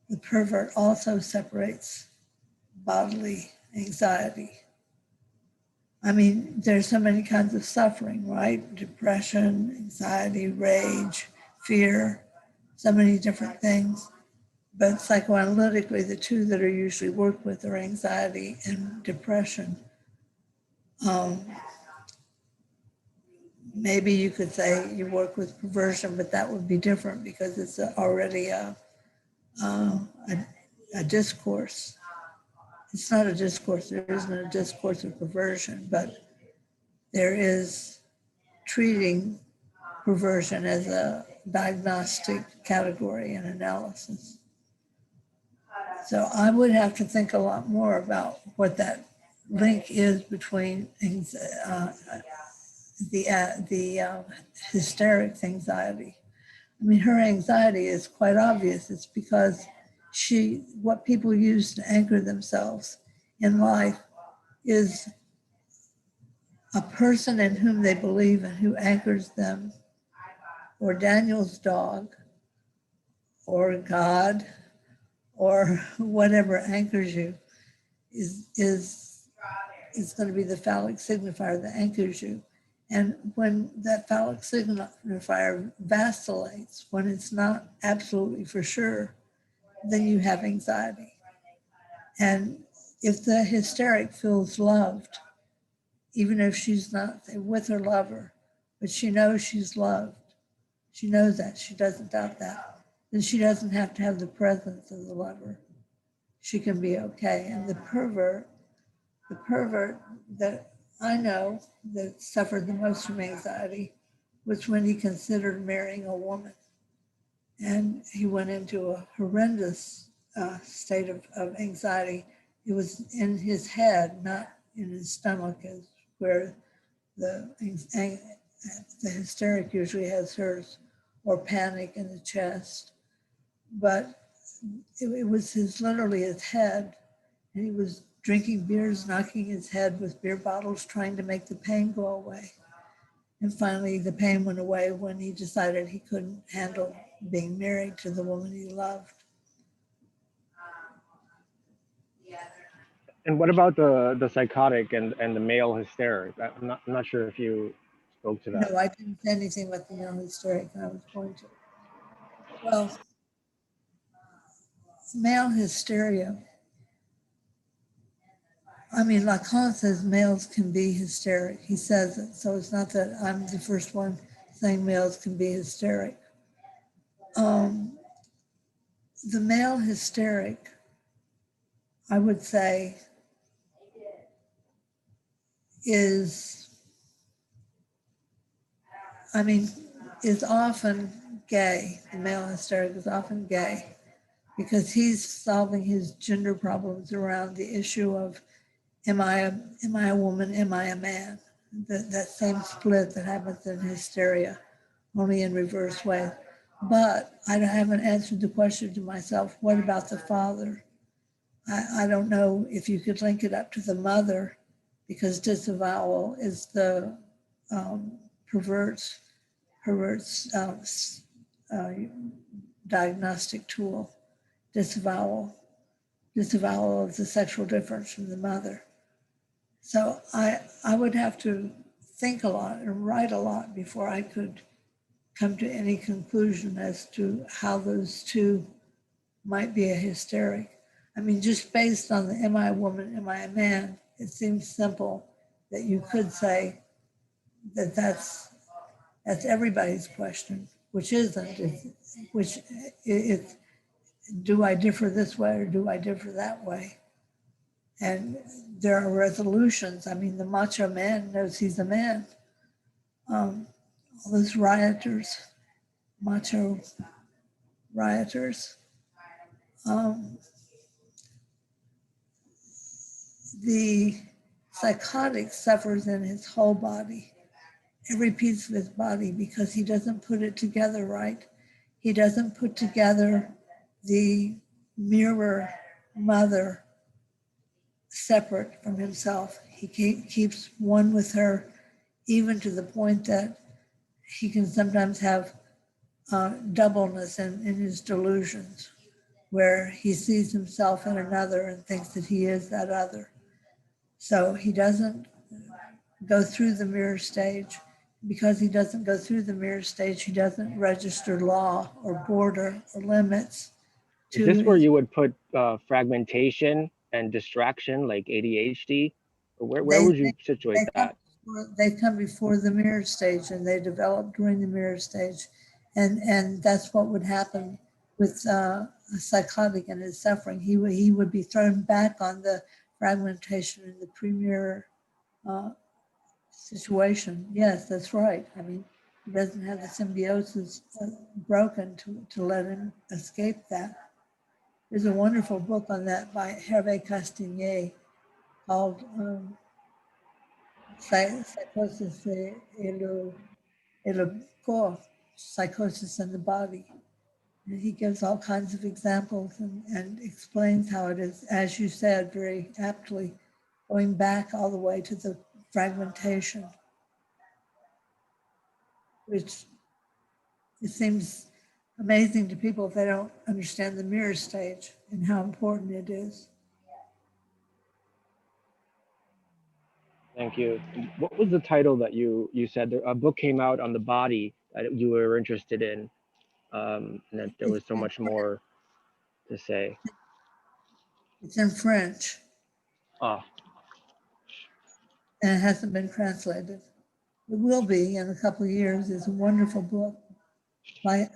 the pervert also separates bodily anxiety. I mean, there's so many kinds of suffering, right? Depression, anxiety, rage, fear, so many different things. But psychoanalytically, the two that are usually worked with are anxiety and depression. Maybe you could say you work with perversion, but that would be different because it's already a discourse. It's not a discourse. There isn't a discourse of perversion, but there is treating perversion as a diagnostic category and analysis. So I would have to think a lot more about what that link is between the hysteric anxiety. I mean, her anxiety is quite obvious. It's because what people use to anchor themselves in life is a person in whom they believe and who anchors them, or Daniel's dog, or God, or whatever anchors you is going to be the phallic signifier that anchors you. And when that phallic signifier vacillates, when it's not absolutely for sure, then you have anxiety. And if the hysteric feels loved, even if she's not with her lover, but she knows she's loved, she knows that, she doesn't doubt that, then she doesn't have to have the presence of the lover. She can be okay. And the pervert that I know that suffered the most from anxiety was when he considered marrying a woman. And he went into a horrendous state of anxiety. It was in his head, not in his stomach, as where the hysteric usually has hers, or panic in the chest. But it was literally his head. And he was drinking beers, knocking his head with beer bottles, trying to make the pain go away. And finally, the pain went away when he decided he couldn't handle being married to the woman he loved. And what about the psychotic and the male hysteric? I'm not sure if you spoke to that. No, I didn't say anything about the male hysteric. I was going to. Well, male hysteria I mean, Lacan says males can be hysteric. He says it, so it's not that I'm the first one saying males can be hysteric. The male hysteric, I would say, is often gay. The male hysteric is often gay because he's solving his gender problems around the issue of am I a woman, am I a man? That same split that happens in hysteria, only in reverse way. But I haven't answered the question to myself, what about the father? I don't know if you could link it up to the mother, because disavowal is the perverts diagnostic tool, disavowal of the sexual difference from the mother. So I would have to think a lot and write a lot before I could come to any conclusion as to how those two might be a hysteric. I mean, just based on the am I a woman, am I a man, it seems simple that you could say that that's everybody's question, which isn't, which it's, do I differ this way or do I differ that way? And there are resolutions. I mean, the macho man knows he's a man. All those rioters, macho rioters. The psychotic suffers in his whole body, every piece of his body, because he doesn't put it together right. He doesn't put together the mirror mother separate from himself. He keeps one with her, even to the point that he can sometimes have doubleness in his delusions, where he sees himself in another and thinks that he is that other. So he doesn't go through the mirror stage. Because he doesn't go through the mirror stage, he doesn't register law or border or limits. Is this where you would put fragmentation and distraction, like ADHD? Or where would you situate that? They come before the mirror stage and they develop during the mirror stage. And that's what would happen with a psychotic and his suffering. He would be thrown back on the fragmentation in the pre-mirror situation. Yes, that's right. I mean, he doesn't have the symbiosis broken to let him escape that. There's a wonderful book on that by Hervé Castagnier called Psychosis et le corps, Psychosis and the Body. And he gives all kinds of examples and explains how it is, as you said very aptly, going back all the way to the fragmentation, which it seems amazing to people if they don't understand the mirror stage and how important it is. Thank you. What was the title that you said? A book came out on the body that you were interested in, and that there was so much more to say. It's in French. Ah. And it hasn't been translated. It will be in a couple of years. It's a wonderful book by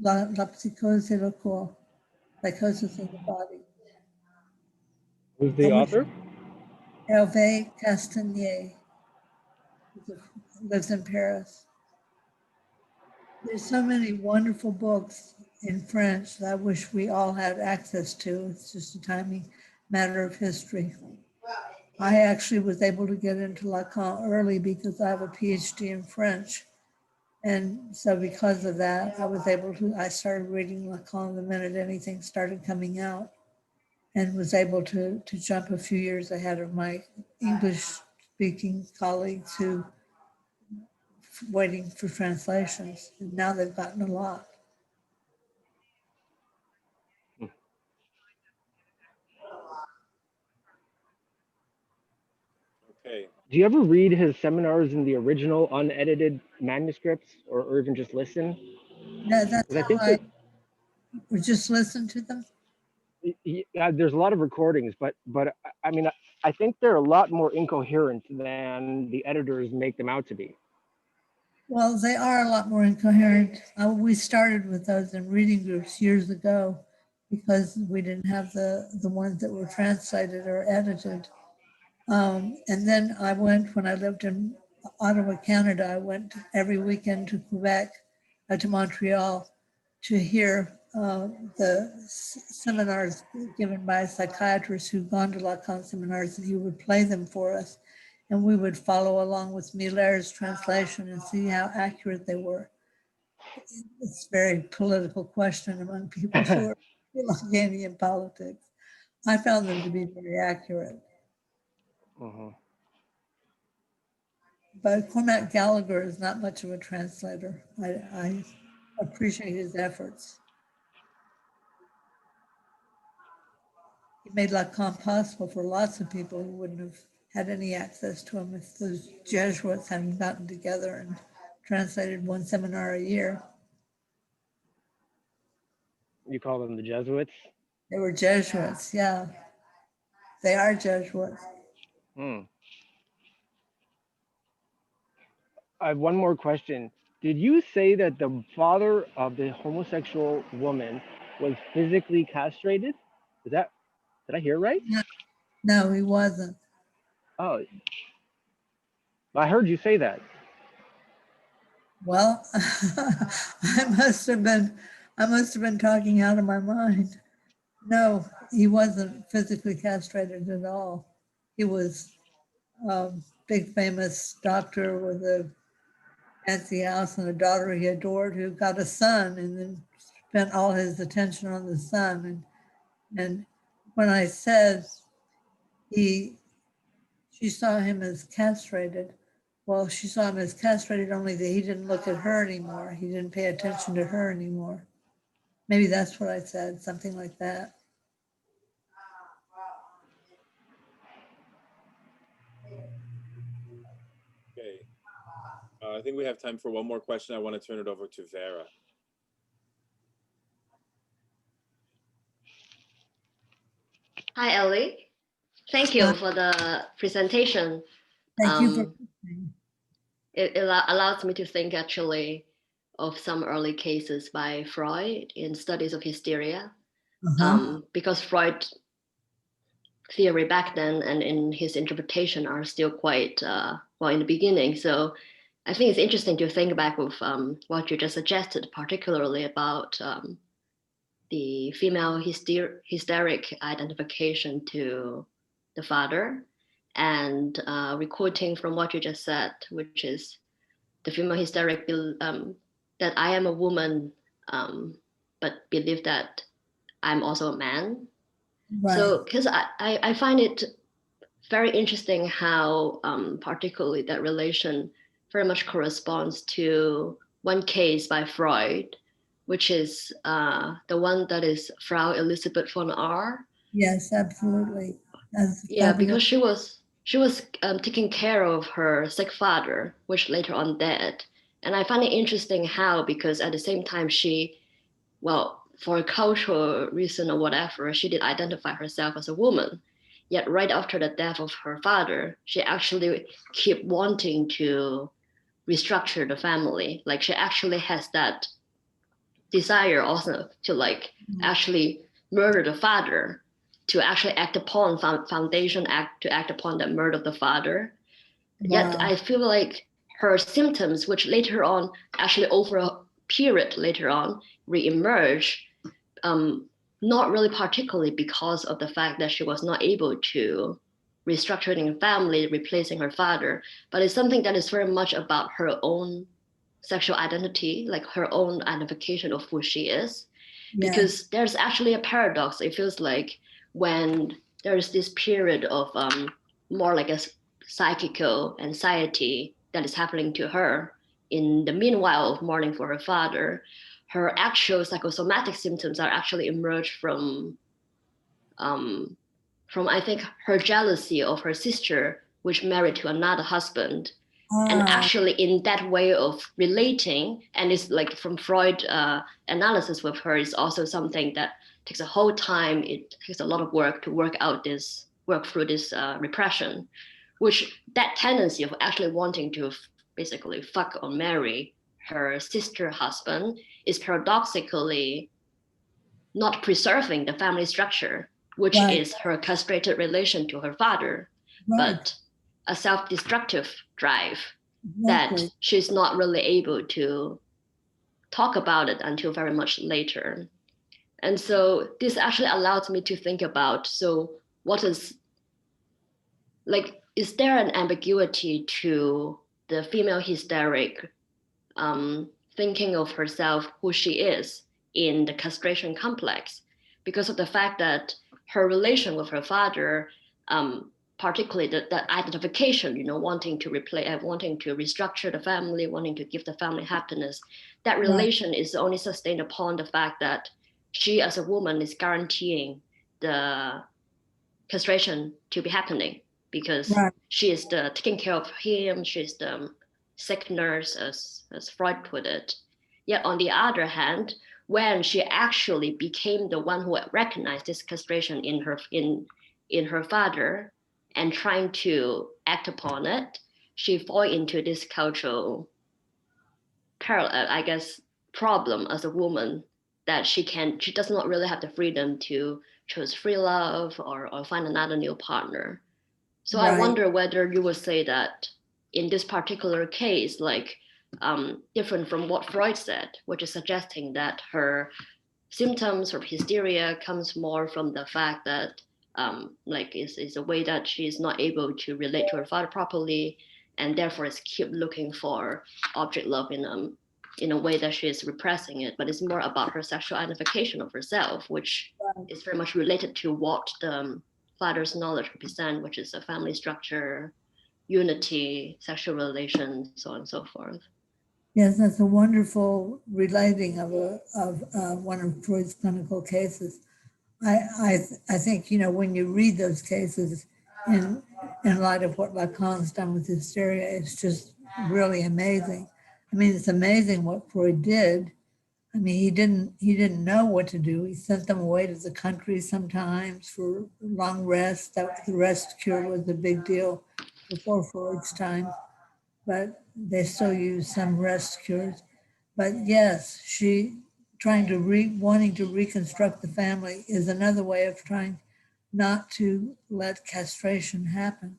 La Psychose et le corps, Psychosis in the Body. Who's the author? Hervé Castagnier, lives in Paris. There's so many wonderful books in French that I wish we all had access to. It's just a timing matter of history. I actually was able to get into Lacan early because I have a PhD in French. And so because of that, I started reading Lacan the minute anything started coming out, and was able to jump a few years ahead of my English-speaking colleagues who waiting for translations. And now they've gotten a lot. Okay. Do you ever read his seminars in the original unedited manuscripts, or even just listen? No, that's I think how we just listen to them. there's a lot of recordings, but I mean, I think they're a lot more incoherent than the editors make them out to be. Well, they are a lot more incoherent. We started with those in reading groups years ago because we didn't have the ones that were translated or edited. And then I went, when I lived in Ottawa, Canada, I went every weekend to Quebec, to Montreal, to hear the seminars given by psychiatrists who'd gone to Lacan seminars, and he would play them for us. And we would follow along with Miller's translation and see how accurate they were. It's a very political question among people who are Lacanian politics. I found them to be very accurate. Mhm. But Cormac Gallagher is not much of a translator. I appreciate his efforts. He made Lacan possible for lots of people who wouldn't have had any access to him if those Jesuits hadn't gotten together and translated one seminar a year. You call them the Jesuits? They were Jesuits, yeah. They are Jesuits. Hmm. I have one more question. Did you say that the father of the homosexual woman was physically castrated? Did I hear right? No, he wasn't. Oh, I heard you say that. Well, I must have been talking out of my mind. No, he wasn't physically castrated at all. He was a big famous doctor with a fancy house and a daughter he adored who got a son and then spent all his attention on the son. And when I said she saw him as castrated, well, she saw him as castrated only that he didn't look at her anymore. He didn't pay attention to her anymore. Maybe that's what I said, something like that. Okay. I think we have time for one more question. I want to turn it over to Vera. Hi, Ellie. Thank you for the presentation. Thank you for It allows me to think actually of some early cases by Freud in studies of hysteria, because Freud theory back then and in his interpretation are still quite well in the beginning. So I think it's interesting to think back with what you just suggested, particularly about the female hysteric identification to the father, and recording from what you just said, which is the female hysteric that I am a woman, but believe that I'm also a man. Right. So, because I find it very interesting how particularly that relation very much corresponds to one case by Freud, which is the one that is Frau Elisabeth von R. Yes, absolutely. Yeah, because she was taking care of her sick father, which later on died. And I find it interesting how, because at the same time she, well, for a cultural reason or whatever, she did identify herself as a woman. Yet right after the death of her father, she actually kept wanting to restructure the family. Like she actually has that desire also to like actually murder the father, to actually act upon foundation act to act upon the murder of the father. Wow. Yet I feel like her symptoms, which later on actually over a period later on reemerge, not really particularly because of the fact that she was not able to restructuring a family, replacing her father, but it's something that is very much about her own sexual identity, like her own identification of who she is. Yes. Because there's actually a paradox. It feels like when there's this period of more like a psychical anxiety that is happening to her in the meanwhile of mourning for her father, her actual psychosomatic symptoms are actually emerged from I think her jealousy of her sister, which married to another husband. And actually in that way of relating, and it's like from Freud analysis with her, is also something that takes a whole time. It takes a lot of work to work out this work through this repression, which that tendency of actually wanting to basically fuck or marry her sister husband is paradoxically not preserving the family structure, which Right. is her castrated relation to her father, Right. but a self-destructive drive that Exactly. she's not really able to talk about it until very much later. And so this actually allowed me to think about, so what is, like, is there an ambiguity to the female hysteric thinking of herself who she is in the castration complex, because of the fact that her relation with her father, particularly the identification, wanting to replace, wanting to restructure the family, wanting to give the family happiness, that relation is only sustained upon the fact that she as a woman is guaranteeing the castration to be happening, because Right. she is the taking care of him, she's the sick nurse, as Freud put it. Yet on the other hand, when she actually became the one who recognized this castration in her father and trying to act upon it, she fall into this cultural parallel, I guess, problem as a woman, that she does not really have the freedom to choose free love or find another new partner. So I Right. wonder whether you would say that in this particular case, like different from what Freud said, which is suggesting that her symptoms of hysteria comes more from the fact that is a way that she is not able to relate to her father properly, and therefore is keep looking for object love in a way that she is repressing it, but it's more about her sexual identification of herself, which is very much related to what the father's knowledge represent, which is a family structure, unity, sexual relations, so on and so forth. Yes, that's a wonderful relating of one of Freud's clinical cases. I think, when you read those cases in light of what Lacan's done with hysteria, it's just really amazing. I mean, it's amazing what Freud did. I mean, he didn't know what to do. He sent them away to the country sometimes for long rest. That the rest cure was a big deal before Freud's time, but they still use some rest cures. But yes, she wanting to reconstruct the family is another way of trying not to let castration happen.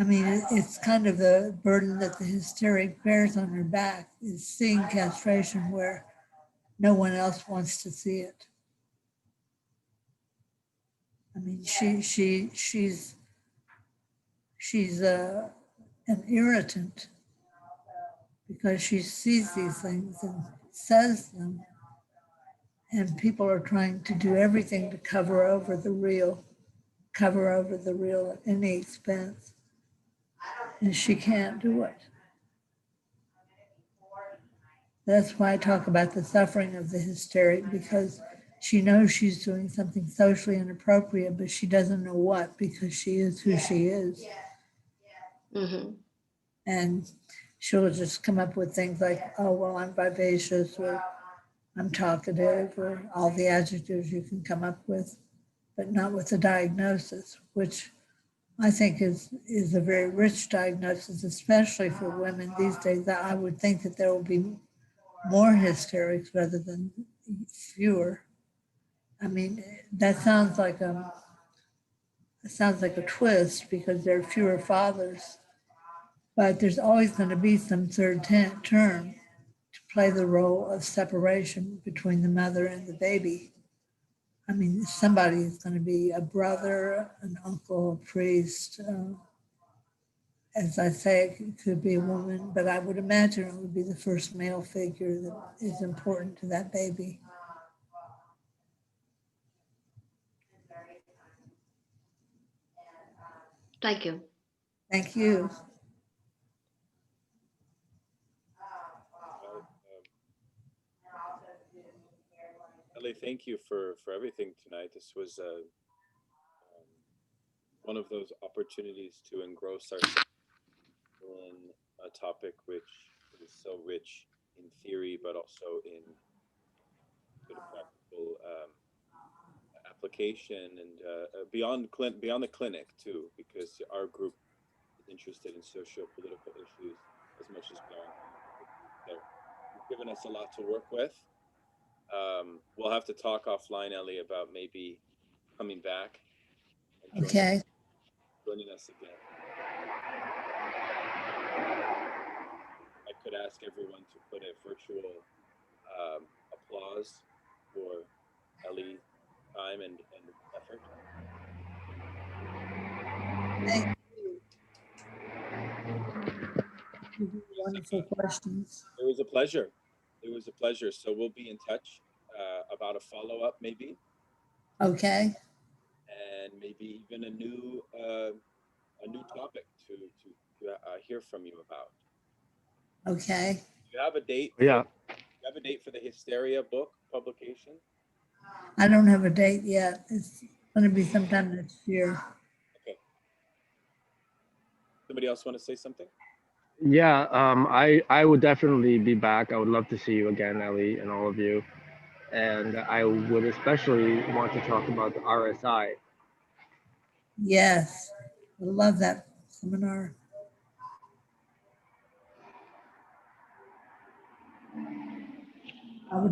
I mean, it's kind of the burden that the hysteric bears on her back, is seeing castration where no one else wants to see it. I mean, she's an irritant because she sees these things and says them, and people are trying to do everything to cover over the real at any expense, and she can't do it. That's why I talk about the suffering of the hysteric, because she knows she's doing something socially inappropriate, but she doesn't know what, because she is who she is. Mm-hmm. And she'll just come up with things like, oh, well, I'm vivacious, or I'm talkative, or all the adjectives you can come up with, but not with a diagnosis, which I think is a very rich diagnosis, especially for women these days. I would think that there will be more hysterics rather than fewer. I mean, that sounds like a twist, because there are fewer fathers, but there's always going to be some third term to play the role of separation between the mother and the baby. I mean, somebody is going to be a brother, an uncle, a priest. As I say, it could be a woman, but I would imagine it would be the first male figure that is important to that baby. Thank you. Thank you. Ellie, thank you for everything tonight. This was one of those opportunities to engross ourselves in a topic which is so rich in theory, but also in sort of practical application and beyond the clinic too, because our group is interested in socio-political issues as much as we are. So you've given us a lot to work with. We'll have to talk offline, Ellie, about maybe coming back and Okay. joining us again. I could ask everyone to put a virtual applause for Ellie's time and effort. Thank you. Wonderful questions. It was a pleasure. It was a pleasure. So we'll be in touch about a follow-up maybe, Okay. and maybe even a new topic to hear from you about. Okay. Do you have a date? Yeah. Do you have a date for the Hysteria book publication? I don't have a date yet. It's going to be sometime next year. Okay. Somebody else want to say something? Yeah, I would definitely be back. I would love to see you again, Ellie, and all of you. And I would especially want to talk about the RSI. Yes. I love that seminar. I would